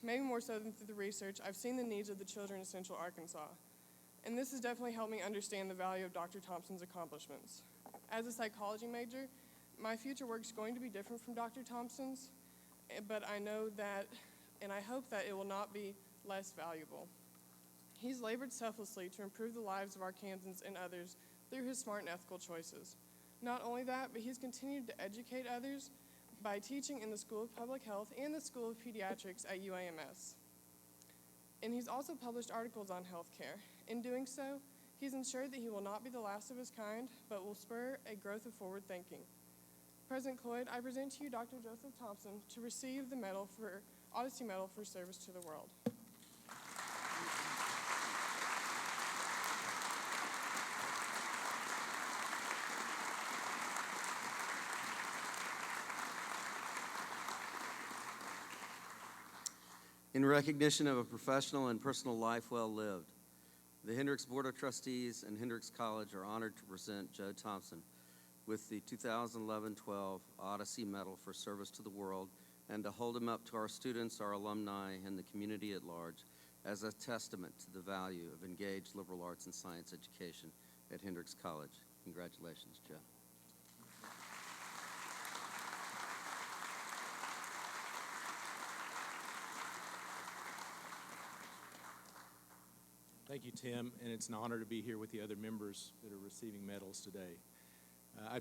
maybe more so than through the research, I've seen the needs of the children in Central Arkansas. And this has definitely helped me understand the value of Dr. Thompson's accomplishments. As a psychology major, my future work is going to be different from Dr. Thompson's, but I know that, and I hope that it will not be less valuable. He's labored selflessly to improve the lives of Arkansans and others through his smart and ethical choices. Not only that, but he's continued to educate others by teaching in the School of Public Health and the School of Pediatrics at UAMS. And he's also published articles on healthcare. In doing so, he's ensured that he will not be the last of his kind, but will spur a growth of forward thinking. President Cloyd, I present to you Dr. Joseph Thompson to receive the Odyssey Medal for service to the world. In recognition of a professional and personal life well lived, the Hendrix Board of Trustees and Hendrix College are honored to present Joe Thompson with the 2011-12 Odyssey Medal for service to the world and to hold him up to our students, our alumni, and the community at large as a testament to the value of engaged liberal arts and science education at Hendrix College. Congratulations, Joe. Thank you, Tim, and it's an honor to be here with the other members that are receiving medals today. I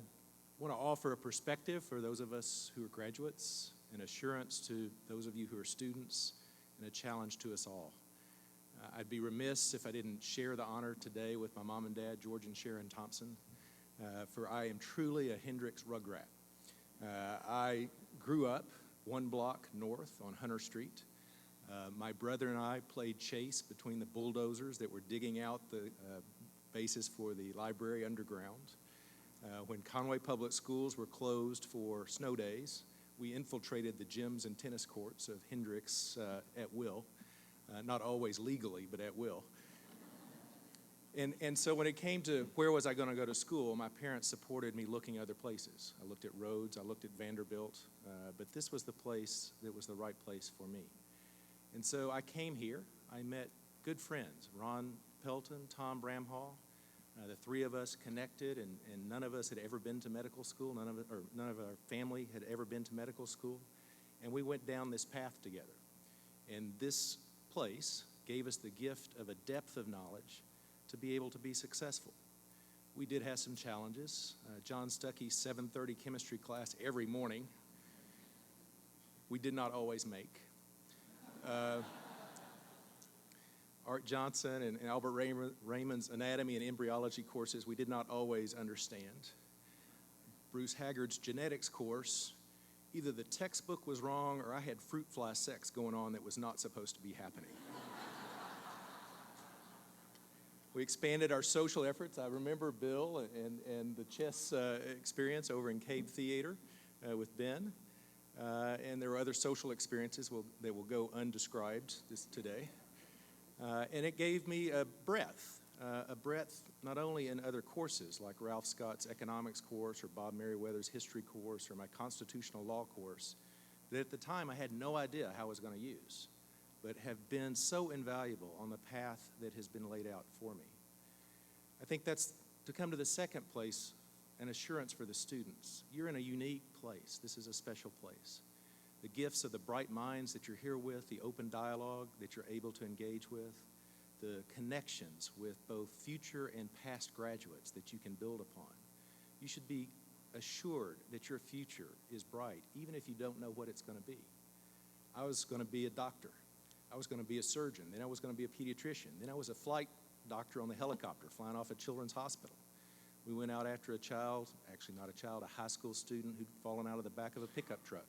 want to offer a perspective for those of us who are graduates, an assurance to those of you who are students, and a challenge to us all. I'd be remiss if I didn't share the honor today with my mom and dad, George and Sharon Thompson, for I am truly a Hendrix rugrat. I grew up one block north on Hunter Street. My brother and I played chase between the bulldozers that were digging out the basis for the library underground. When Conway Public Schools were closed for snow days, we infiltrated the gyms and tennis courts of Hendrix at will, not always legally, but at will. And so when it came to where was I going to go to school, my parents supported me looking other places. I looked at Rhodes, I looked at Vanderbilt, but this was the place that was the right place for me. And so I came here. I met good friends, Ron Pelton, Tom Bramhall. The three of us connected, and none of us had ever been to medical school. None of our family had ever been to medical school. And we went down this path together. And this place gave us the gift of a depth of knowledge to be able to be successful. We did have some challenges. John Stuckey's 7:30 chemistry class every morning, we did not always make. Art Johnson and Albert Raymond's anatomy and embryology courses, we did not always understand. Bruce Haggard's genetics course, either the textbook was wrong or I had fruit fly sex going on that was not supposed to be happening. We expanded our social efforts. I remember Bill and the chess experience over in Cave Theater with Ben. And there were other social experiences that will go undescribed today. And it gave me a breadth not only in other courses like Ralph Scott's economics course or Bob Merriweather's history course or my constitutional law course, that at the time I had no idea how I was going to use, but have been so invaluable on the path that has been laid out for me. I think that's, to come to the second place, an assurance for the students. You're in a unique place. This is a special place. The gifts of the bright minds that you're here with, the open dialogue that you're able to engage with, the connections with both future and past graduates that you can build upon. You should be assured that your future is bright, even if you don't know what it's going to be. I was going to be a doctor. I was going to be a surgeon. Then I was going to be a pediatrician. Then I was a flight doctor on the helicopter flying off a children's hospital. We went out after a child, actually not a child, a high school student who'd fallen out of the back of a pickup truck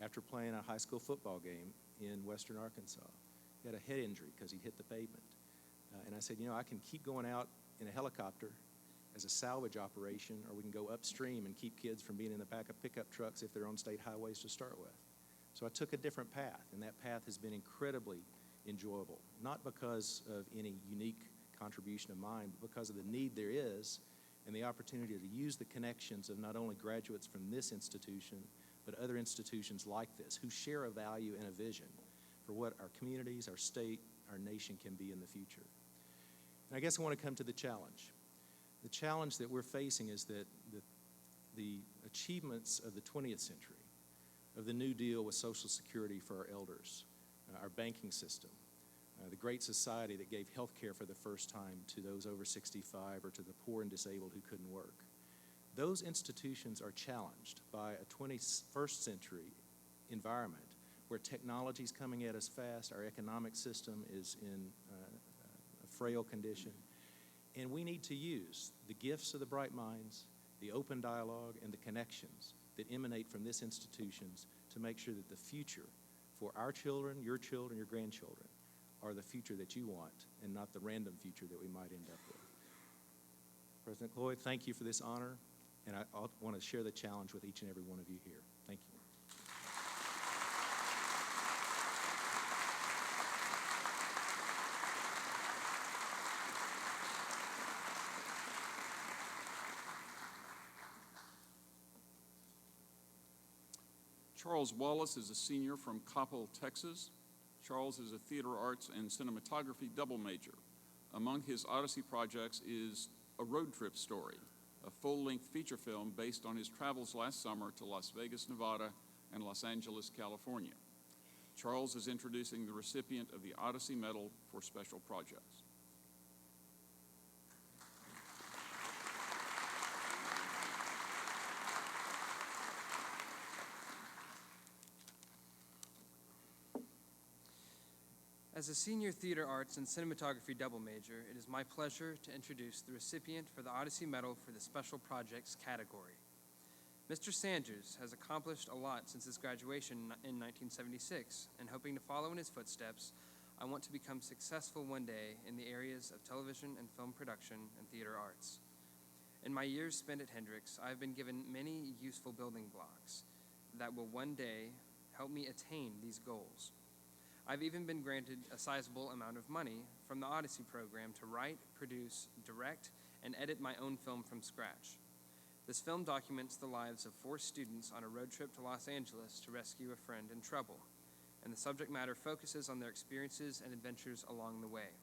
after playing a high school football game in western Arkansas. He had a head injury because he hit the pavement. And I said, you know, I can keep going out in a helicopter as a salvage operation, or we can go upstream and keep kids from being in the back of pickup trucks if they're on state highways to start with. So I took a different path, and that path has been incredibly enjoyable, not because of any unique contribution of mine, but because of the need there is and the opportunity to use the connections of not only graduates from this institution, but other institutions like this who share a value and a vision for what our communities, our state, our nation can be in the future. And I guess I want to come to the challenge. The challenge that we're facing is that the achievements of the 20th century, of the New Deal with Social Security for our elders, our banking system, the Great Society that gave health care for the first time to those over 65 or to the poor and disabled who couldn't work. Those institutions are challenged by a 21st century environment where technology is coming at us fast, our economic system is in a frail condition, and we need to use the gifts of the bright minds, the open dialogue, and the connections that emanate from this institutions to make sure that the future for our children, your grandchildren, are the future that you want and not the random future that we might end up with. President Hoiy, thank you for this honor, and I want to share the challenge with each and every one of you here. Thank you. Charles Wallace is a senior from Coppell, Texas. Charles is a theater arts and cinematography double major. Among his Odyssey projects is A Road Trip Story, a full-length feature film based on his travels last summer to Las Vegas, Nevada, and Los Angeles, California. Charles is introducing the recipient of the Odyssey Medal for special projects. As a senior theater arts and cinematography double major, it is my pleasure to introduce the recipient for the Odyssey Medal for the Special Projects category. Mr. Sanders has accomplished a lot since his graduation in 1976, and hoping to follow in his footsteps, I want to become successful one day in the areas of television and film production and theater arts. In my years spent at Hendrix, I have been given many useful building blocks that will one day help me attain these goals. I've even been granted a sizable amount of money from the Odyssey program to write, produce, direct, and edit my own film from scratch. This film documents the lives of 4 students on a road trip to Los Angeles to rescue a friend in trouble, and the subject matter focuses on their experiences and adventures along the way.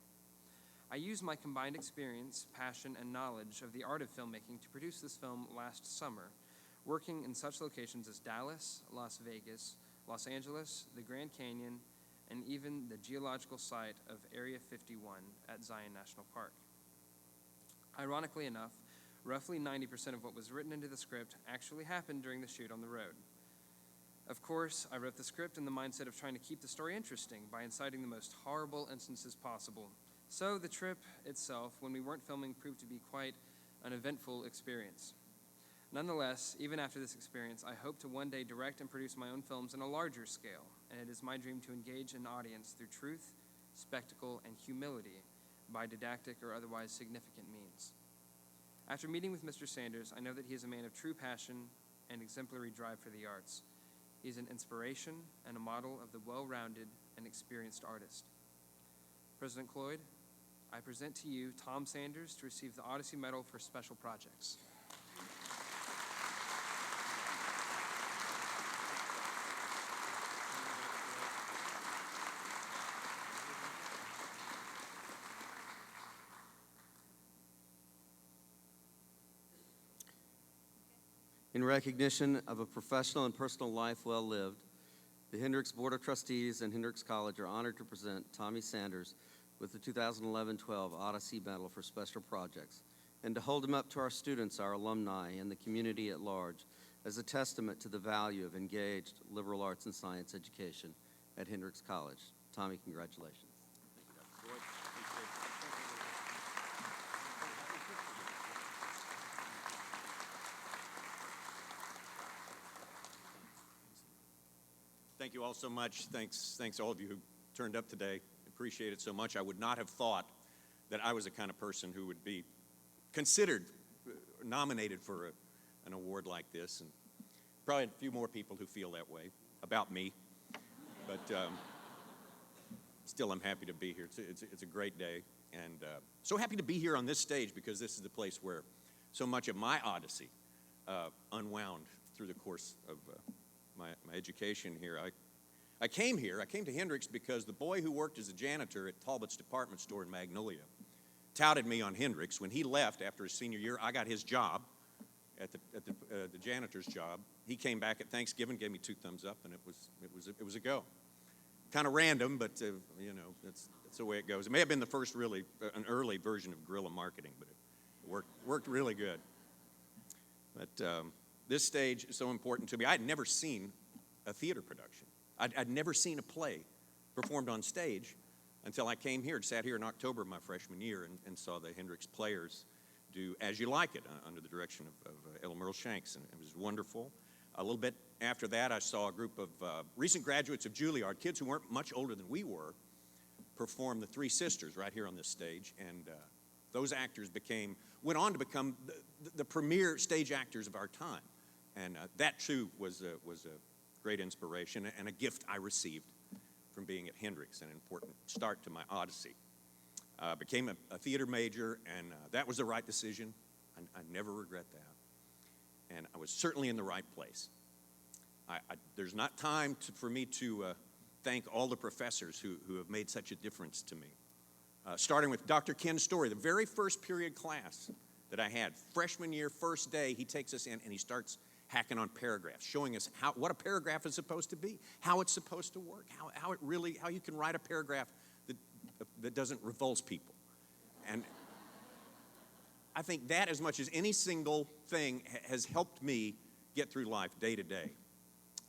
I used my combined experience, passion, and knowledge of the art of filmmaking to produce this film last summer, working in such locations as Dallas, Las Vegas, Los Angeles, the Grand Canyon, and even the geological site of Area 51 at Zion National Park. Ironically enough, roughly 90% of what was written into the script actually happened during the shoot on the road. Of course, I wrote the script in the mindset of trying to keep the story interesting by inciting the most horrible instances possible. So the trip itself, when we weren't filming, proved to be quite an eventful experience. Nonetheless, even after this experience, I hope to one day direct and produce my own films on a larger scale, and it is my dream to engage an audience through truth, spectacle, and humility by didactic or otherwise significant means. After meeting with Mr. Sanders, I know that he is a man of true passion and exemplary drive for the arts. He is an inspiration and a model of the well-rounded and experienced artist. President Cloyd, I present to you Tom Sanders to receive the Odyssey Medal for special projects. In recognition of a professional and personal life well lived, the Hendrix Board of Trustees and Hendrix College are honored to present Tommy Sanders with the 2011-12 Odyssey Medal for Special Projects, and to hold him up to our students, our alumni, and the community at large as a testament to the value of engaged liberal arts and science education at Hendrix College. Tommy, congratulations. Thank you all so much. Thanks all of you who turned up today. Appreciate it so much. I would not have thought that I was the kind of person who would be considered nominated for an award like this, and probably a few more people who feel that way about me. But still, I'm happy to be here. It's a great day, and so happy to be here on this stage because this is the place where so much of my Odyssey unwound through the course of my education here. I came to Hendrix because the boy who worked as a janitor at Talbot's department store in Magnolia touted me on Hendrix. When he left after his senior year, I got his job at the janitor's job. He came back at Thanksgiving, gave me 2 thumbs up, and it was a go. Kind of random, but you know, that's the way it goes. It may have been the first really an early version of guerrilla marketing, but it worked really good. But this stage is so important to me. I had never seen a theater production. I'd never seen a play performed on stage until I came here, sat here in October of my freshman year, and saw the Hendrix players do As You Like It under the direction of Ella Merle Shanks, and it was wonderful. A little bit after that, I saw a group of recent graduates of Juilliard, kids who weren't much older than we were, perform The Three Sisters right here on this stage, and those actors went on to become the premier stage actors of our time. And that, too, was a great inspiration and a gift I received from being at Hendrix, an important start to my Odyssey. Became a theater major, and that was the right decision. I never regret that. And I was certainly in the right place. There's not time for me to thank all the professors who have made such a difference to me. Starting with Dr. Ken Story, the very first period class that I had, freshman year, first day, he takes us in and he starts hacking on paragraphs, showing us what a paragraph is supposed to be, how it's supposed to work, how you can write a paragraph that doesn't revulse people. And I think that, as much as any single thing, has helped me get through life day to day.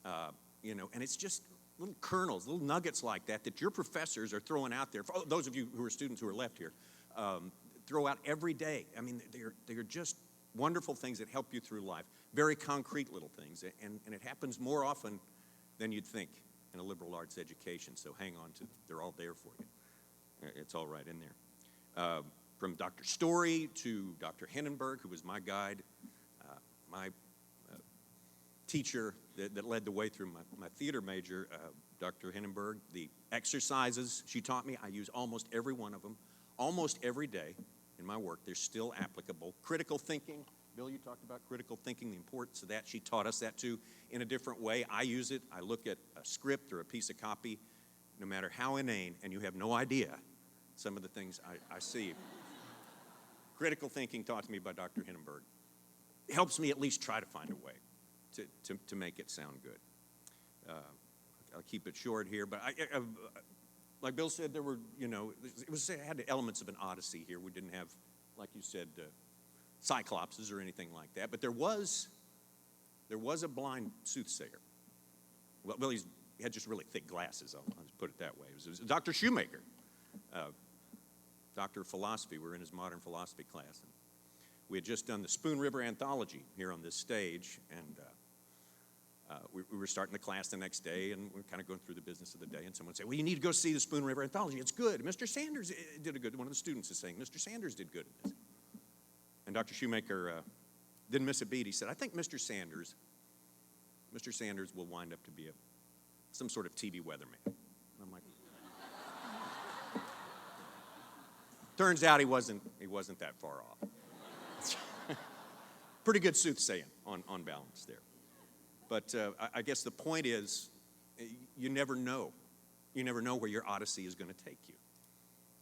And it's just little kernels, little nuggets like that your professors are throwing out there. For those of you who are students who are left here, throw out every day. I mean, they're just wonderful things that help you through life. Very concrete little things, and it happens more often than you'd think in a liberal arts education, so hang on to them. They're all there for you. It's all right in there. From Dr. Story to Dr. Hindenburg, who was my guide, my teacher that led the way through my theater major, Dr. Hindenburg, the exercises she taught me, I use almost every one of them, almost every day in my work. They're still applicable. Critical thinking. Bill, you talked about critical thinking, the importance of that. She taught us that too in a different way. I use it. I look at a script or a piece of copy, no matter how inane, and you have no idea some of the things I see. Critical thinking taught to me by Dr. Hindenburg. It helps me at least try to find a way to make it sound good. I'll keep it short here, but like Bill said, there were, it had elements of an Odyssey here. We didn't have, like you said, cyclopses or anything like that, but there was a blind soothsayer. Well, he had just really thick glasses, I'll just put it that way. It was Dr. Schumacher, doctor of philosophy. We were in his modern philosophy class. And we had just done the Spoon River Anthology here on this stage, and we were starting the class the next day, and we were kind of going through the business of the day, and someone said, well, you need to go see the Spoon River Anthology. It's good. Mr. Sanders did a good, one of the students is saying, Mr. Sanders did good in this. And Dr. Schumacher didn't miss a beat. He said, I think Mr. Sanders will wind up to be some sort of TV weatherman. And I'm like, turns out he wasn't that far off. Pretty good soothsaying on balance there. But I guess the point is, you never know. You never know where your Odyssey is going to take you.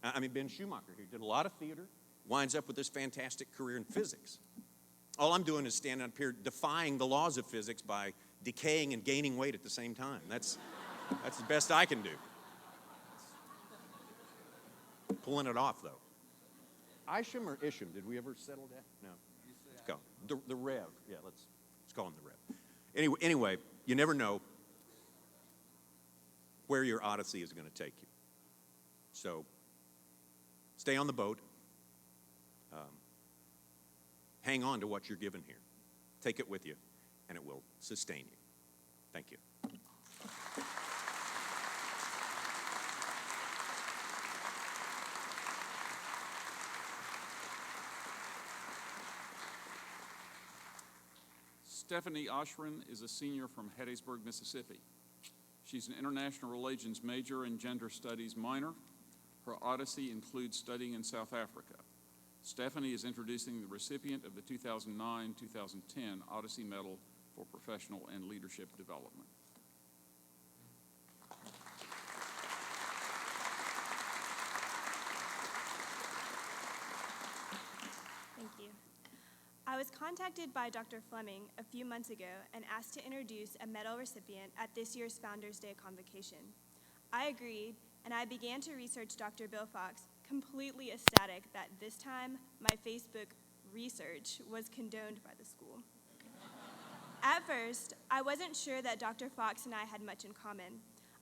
I mean, Ben Schumacher, he did a lot of theater, winds up with this fantastic career in physics. All I'm doing is standing up here defying the laws of physics by decaying and gaining weight at the same time. That's the best I can do. Pulling it off, though. Isham or Isham? Did we ever settle that? No. Let's go. The Rev. Yeah, let's call him the Rev. Anyway, you never know where your Odyssey is going to take you. So stay on the boat. Hang on to what you're given here. Take it with you, and it will sustain you. Thank you. Stephanie Oshrin is a senior from Hattiesburg, Mississippi. She's an international relations major and gender studies minor. Her Odyssey includes studying in South Africa. Stephanie is introducing the recipient of the 2009-2010 Odyssey Medal for Professional and Leadership Development. Thank you. I was contacted by Dr. Fleming a few months ago and asked to introduce a medal recipient at this year's Founders Day Convocation. I agreed, and I began to research Dr. Bill Fox, completely ecstatic that this time my Facebook research was condoned by the school. At first, I wasn't sure that Dr. Fox and I had much in common.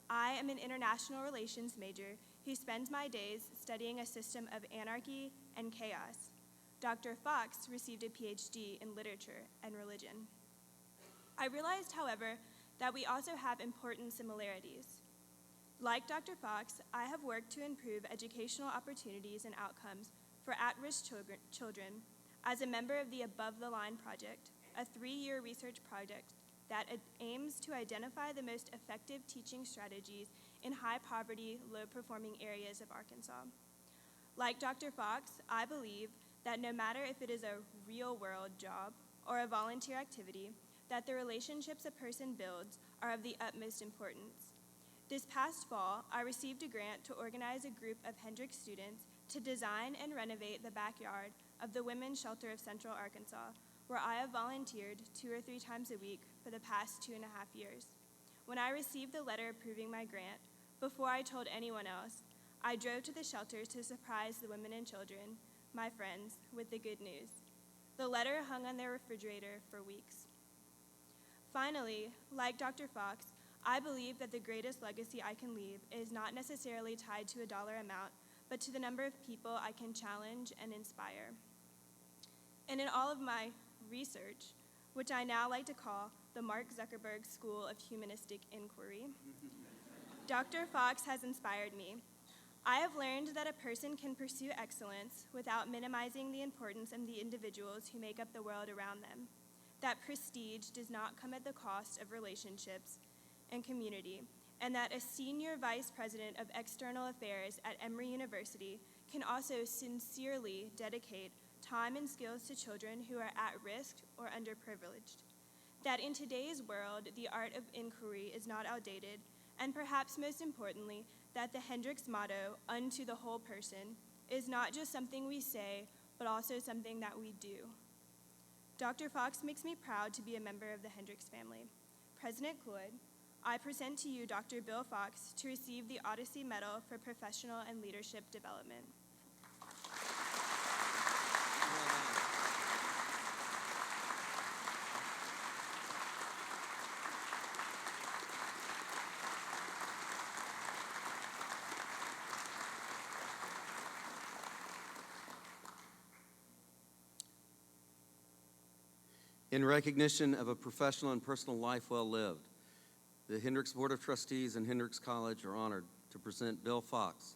I am an international relations major who spends my days studying a system of anarchy and chaos. Dr. Fox received a PhD in literature and religion. I realized, however, that we also have important similarities. Like Dr. Fox, I have worked to improve educational opportunities and outcomes for at-risk children as a member of the Above the Line Project, a 3-year research project that aims to identify the most effective teaching strategies in high-poverty, low-performing areas of Arkansas. Like Dr. Fox, I believe that no matter if it is a real-world job or a volunteer activity, that the relationships a person builds are of the utmost importance. This past fall, I received a grant to organize a group of Hendrix students to design and renovate the backyard of the Women's Shelter of Central Arkansas, where I have volunteered 2 or 3 times a week for the past 2.5 years. When I received the letter approving my grant, before I told anyone else, I drove to the shelter to surprise the women and children, my friends, with the good news. The letter hung on their refrigerator for weeks. Finally, like Dr. Fox, I believe that the greatest legacy I can leave is not necessarily tied to a dollar amount, but to the number of people I can challenge and inspire. And in all of my research, which I now like to call the Mark Zuckerberg School of Humanistic Inquiry, Dr. Fox has inspired me. I have learned that a person can pursue excellence without minimizing the importance of the individuals who make up the world around them, that prestige does not come at the cost of relationships and community, and that a senior vice president of external affairs at Emory University can also sincerely dedicate time and skills to children who are at risk or underprivileged. That in today's world, the art of inquiry is not outdated, and perhaps most importantly, that the Hendrix motto, unto the whole person, is not just something we say, but also something that we do. Dr. Fox makes me proud to be a member of the Hendrix family. President Cloyd, I present to you Dr. Bill Fox to receive the Odyssey Medal for Professional and Leadership Development. In recognition of a professional and personal life well lived, the Hendrix Board of Trustees and Hendrix College are honored to present Bill Fox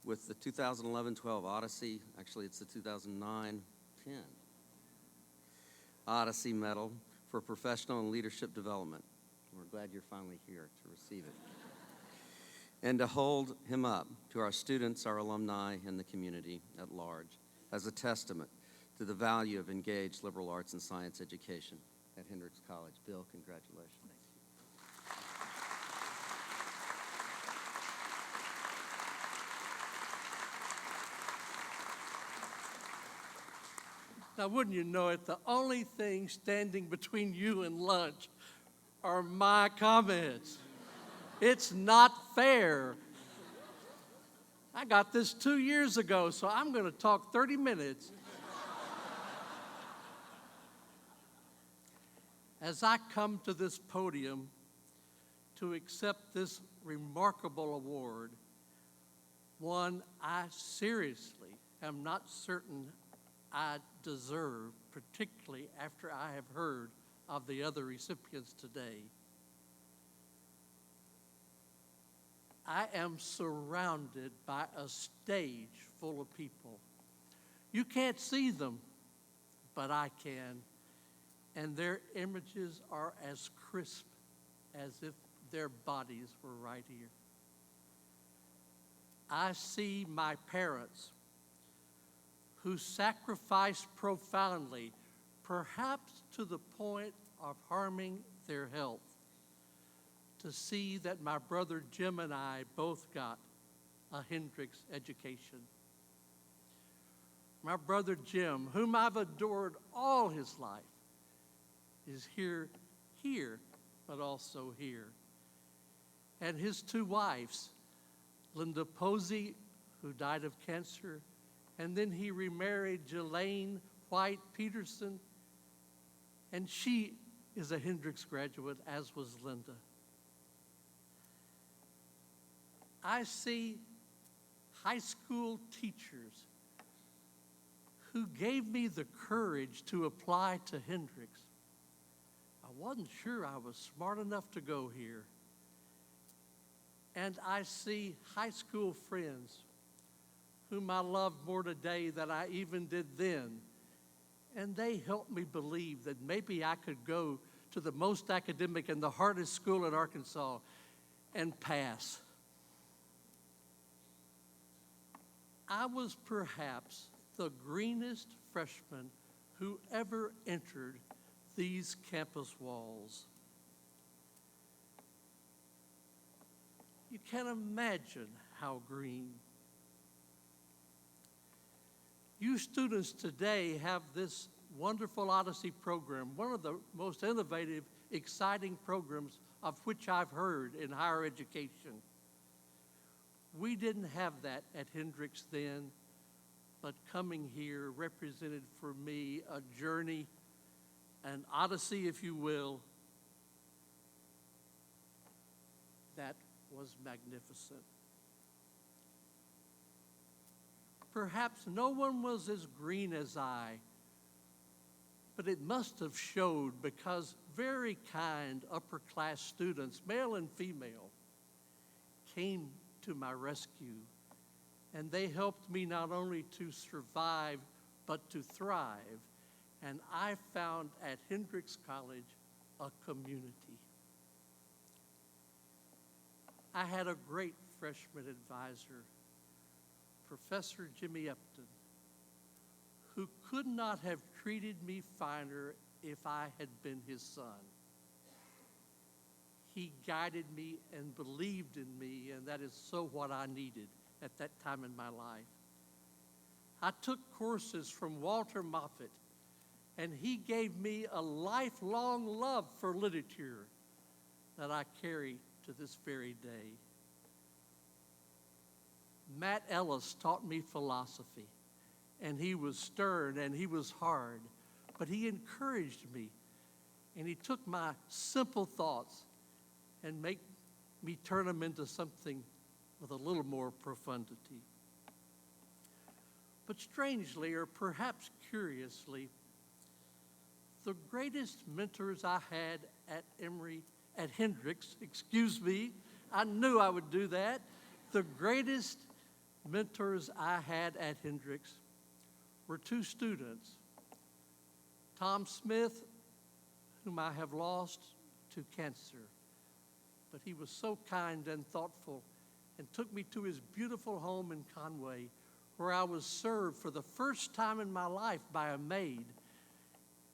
with the 2011-12 Odyssey, actually it's the 2009-10 Odyssey Medal for Professional and Leadership Development. We're glad you're finally here to receive it. And to hold him up to our students, our alumni, and the community at large as a testament to the value of engaged liberal arts and science education at Hendrix College. Bill, congratulations. Now, wouldn't you know it, the only thing standing between you and lunch are my comments. It's not fair. I got this 2 years ago, so I'm going to talk 30 minutes. As I come to this podium to accept this remarkable award, one I seriously am not certain I deserve, particularly after I have heard of the other recipients today. I am surrounded by a stage full of people. You can't see them, but I can. And their images are as crisp as if their bodies were right here. I see my parents who sacrificed profoundly, perhaps to the point of harming their health, to see that my brother Jim and I both got a Hendrix education. My brother Jim, whom I've adored all his life, is here, but also here. And his two wives, Linda Posey, who died of cancer, and then he remarried Jelaine White Peterson, and she is a Hendrix graduate, as was Linda. I see high school teachers who gave me the courage to apply to Hendrix. I wasn't sure I was smart enough to go here. And I see high school friends whom I love more today than I even did then. And they helped me believe that maybe I could go to the most academic and the hardest school in Arkansas and pass. I was perhaps the greenest freshman who ever entered these campus walls. You can't imagine how green. You students today have this wonderful Odyssey program, one of the most innovative, exciting programs of which I've heard in higher education. We didn't have that at Hendrix then, but coming here represented for me a journey, an odyssey, if you will, that was magnificent. Perhaps no one was as green as I, but it must have showed because very kind upper-class students, male and female, came to my rescue, and they helped me not only to survive, but to thrive. And I found at Hendrix College a community. I had a great freshman advisor, Professor Jimmy Upton, who could not have treated me finer if I had been his son. He guided me and believed in me, and that is so what I needed at that time in my life. I took courses from Walter Moffat, and he gave me a lifelong love for literature. that I carry to this very day. Matt Ellis taught me philosophy, and he was stern and he was hard, but he encouraged me, and he took my simple thoughts and make me turn them into something with a little more profundity. But strangely, or perhaps curiously, the greatest mentors I had at Hendrix, I knew I would do that. The greatest mentors I had at Hendrix were two students, Tom Smith, whom I have lost to cancer, but he was so kind and thoughtful and took me to his beautiful home in Conway, where I was served for the first time in my life by a maid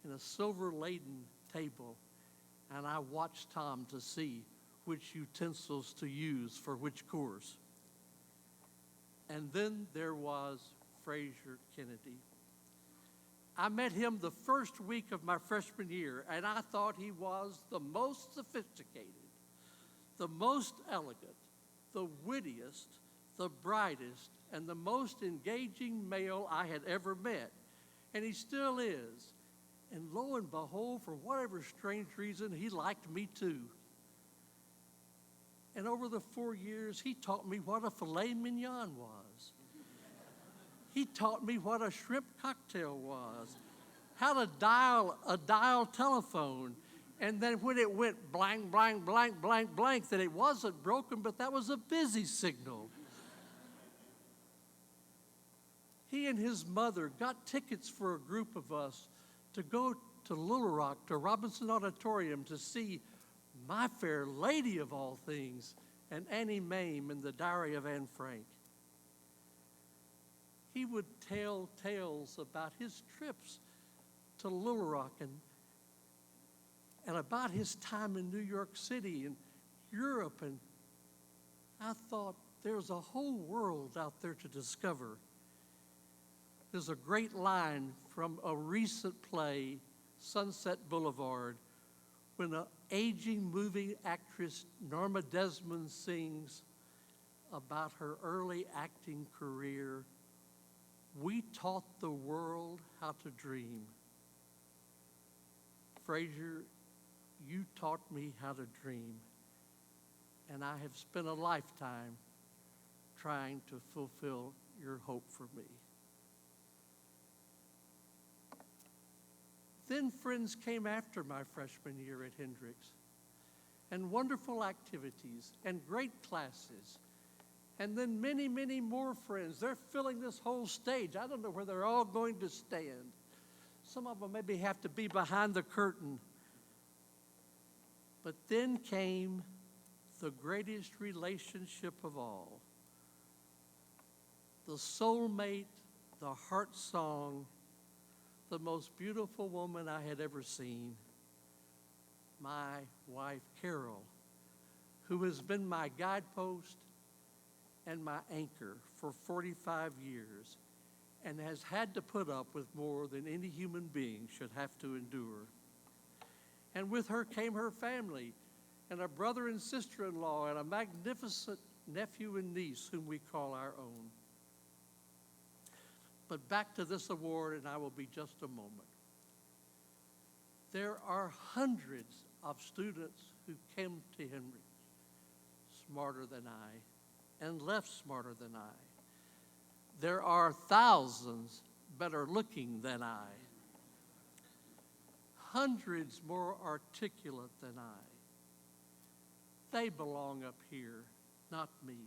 in a silver-laden table, and I watched Tom to see which utensils to use for which course. And then there was Fraser Kennedy. I met him the first week of my freshman year, and I thought he was the most sophisticated, the most elegant, the wittiest, the brightest, and the most engaging male I had ever met. And he still is. And lo and behold, for whatever strange reason, he liked me too. And over the 4 years, he taught me what a filet mignon was. He taught me what a shrimp cocktail was, how to dial a dial telephone, and then when it went blank, blank, blank, blank, blank, that it wasn't broken, but that was a busy signal. He and his mother got tickets for a group of us to go to Little Rock, to Robinson Auditorium, to see My Fair Lady of all things, and Annie Mame in the Diary of Anne Frank. He would tell tales about his trips to Little Rock and about his time in New York City and Europe. And I thought, there's a whole world out there to discover. There's a great line from a recent play, Sunset Boulevard, when an aging movie actress, Norma Desmond, sings about her early acting career. We taught the world how to dream. Fraser, you taught me how to dream, and I have spent a lifetime trying to fulfill your hope for me. Then friends came after my freshman year at Hendrix, and wonderful activities and great classes. And then many, many more friends. They're filling this whole stage. I don't know where they're all going to stand. Some of them maybe have to be behind the curtain. But then came the greatest relationship of all. The soulmate, the heart song, the most beautiful woman I had ever seen. My wife, Carol, who has been my guidepost and my anchor for 45 years and has had to put up with more than any human being should have to endure. And with her came her family and a brother and sister-in-law and a magnificent nephew and niece whom we call our own. But back to this award, and I will be just a moment. There are hundreds of students who came to Hendrix smarter than I and left smarter than I. There are thousands better looking than I. Hundreds more articulate than I. They belong up here, not me.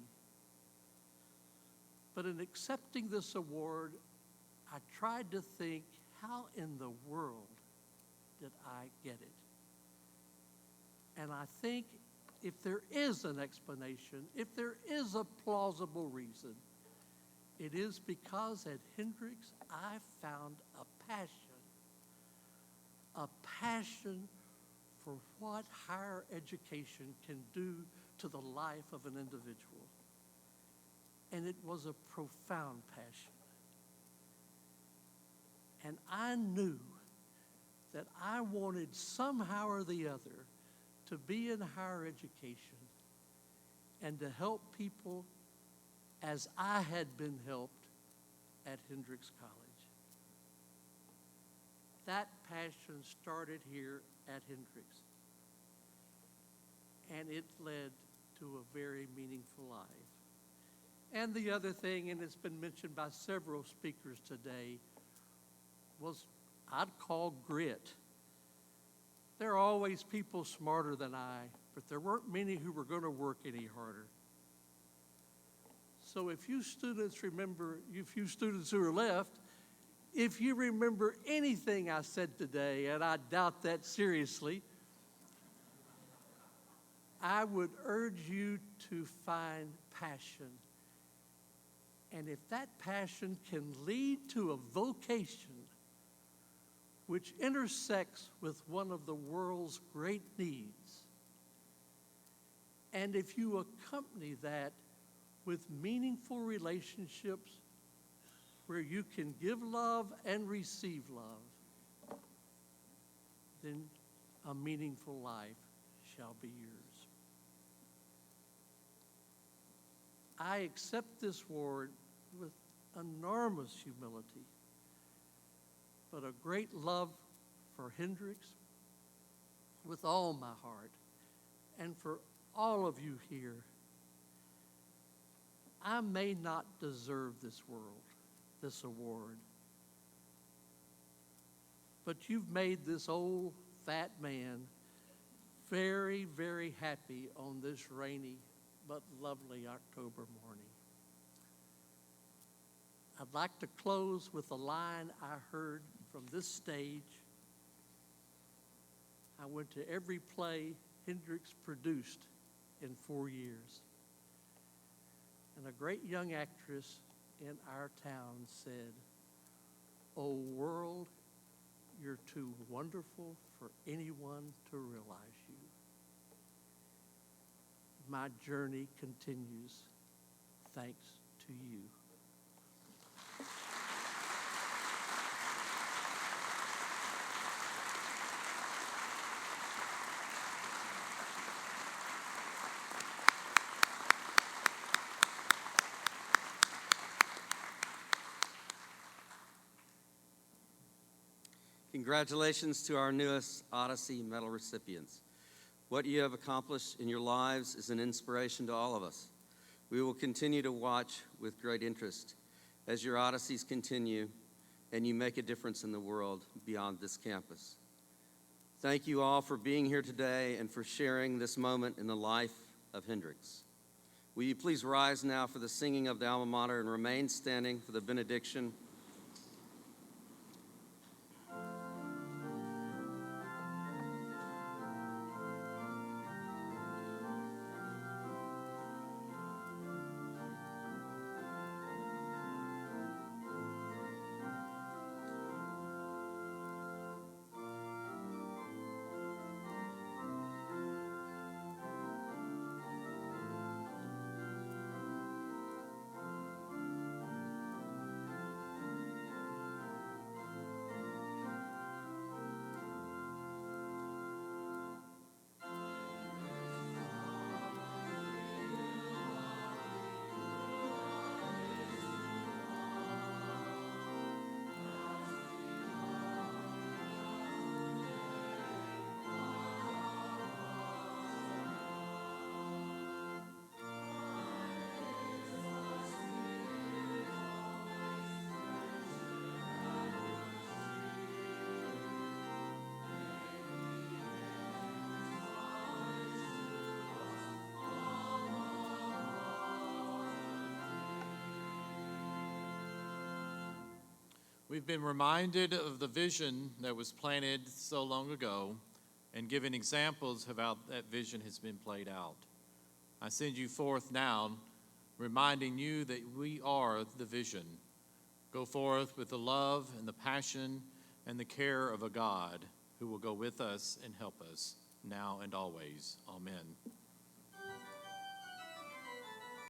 But in accepting this award, I tried to think, how in the world did I get it? And I think if there is an explanation, if there is a plausible reason, it is because at Hendrix I found a passion for what higher education can do to the life of an individual. And it was a profound passion. And I knew that I wanted somehow or the other to be in higher education and to help people as I had been helped at Hendrix College. That passion started here at Hendrix, and it led to a very meaningful life. And the other thing, and it's been mentioned by several speakers today, was I'd call grit. There are always people smarter than I, but there weren't many who were going to work any harder. So if you students remember, if you students who are left, if you remember anything I said today, and I doubt that seriously, I would urge you to find passion. And if that passion can lead to a vocation which intersects with one of the world's great needs, and if you accompany that with meaningful relationships where you can give love and receive love, then a meaningful life shall be yours. I accept this award with enormous humility, but a great love for Hendrix with all my heart, and for all of you here. I may not deserve this award, but you've made this old fat man very, very happy on this rainy but lovely October morning. I'd like to close with a line I heard from this stage. I went to every play Hendrix produced in 4 years. And a great young actress in our town said, "Oh world, you're too wonderful for anyone to realize you." My journey continues thanks to you. Congratulations to our newest Odyssey Medal recipients. What you have accomplished in your lives is an inspiration to all of us. We will continue to watch with great interest as your Odysseys continue and you make a difference in the world beyond this campus. Thank you all for being here today and for sharing this moment in the life of Hendrix. Will you please rise now for the singing of the Alma Mater and remain standing for the benediction. We've been reminded of the vision that was planted so long ago and given examples of how that vision has been played out. I send you forth now, reminding you that we are the vision. Go forth with the love and the passion and the care of a God who will go with us and help us now and always. Amen.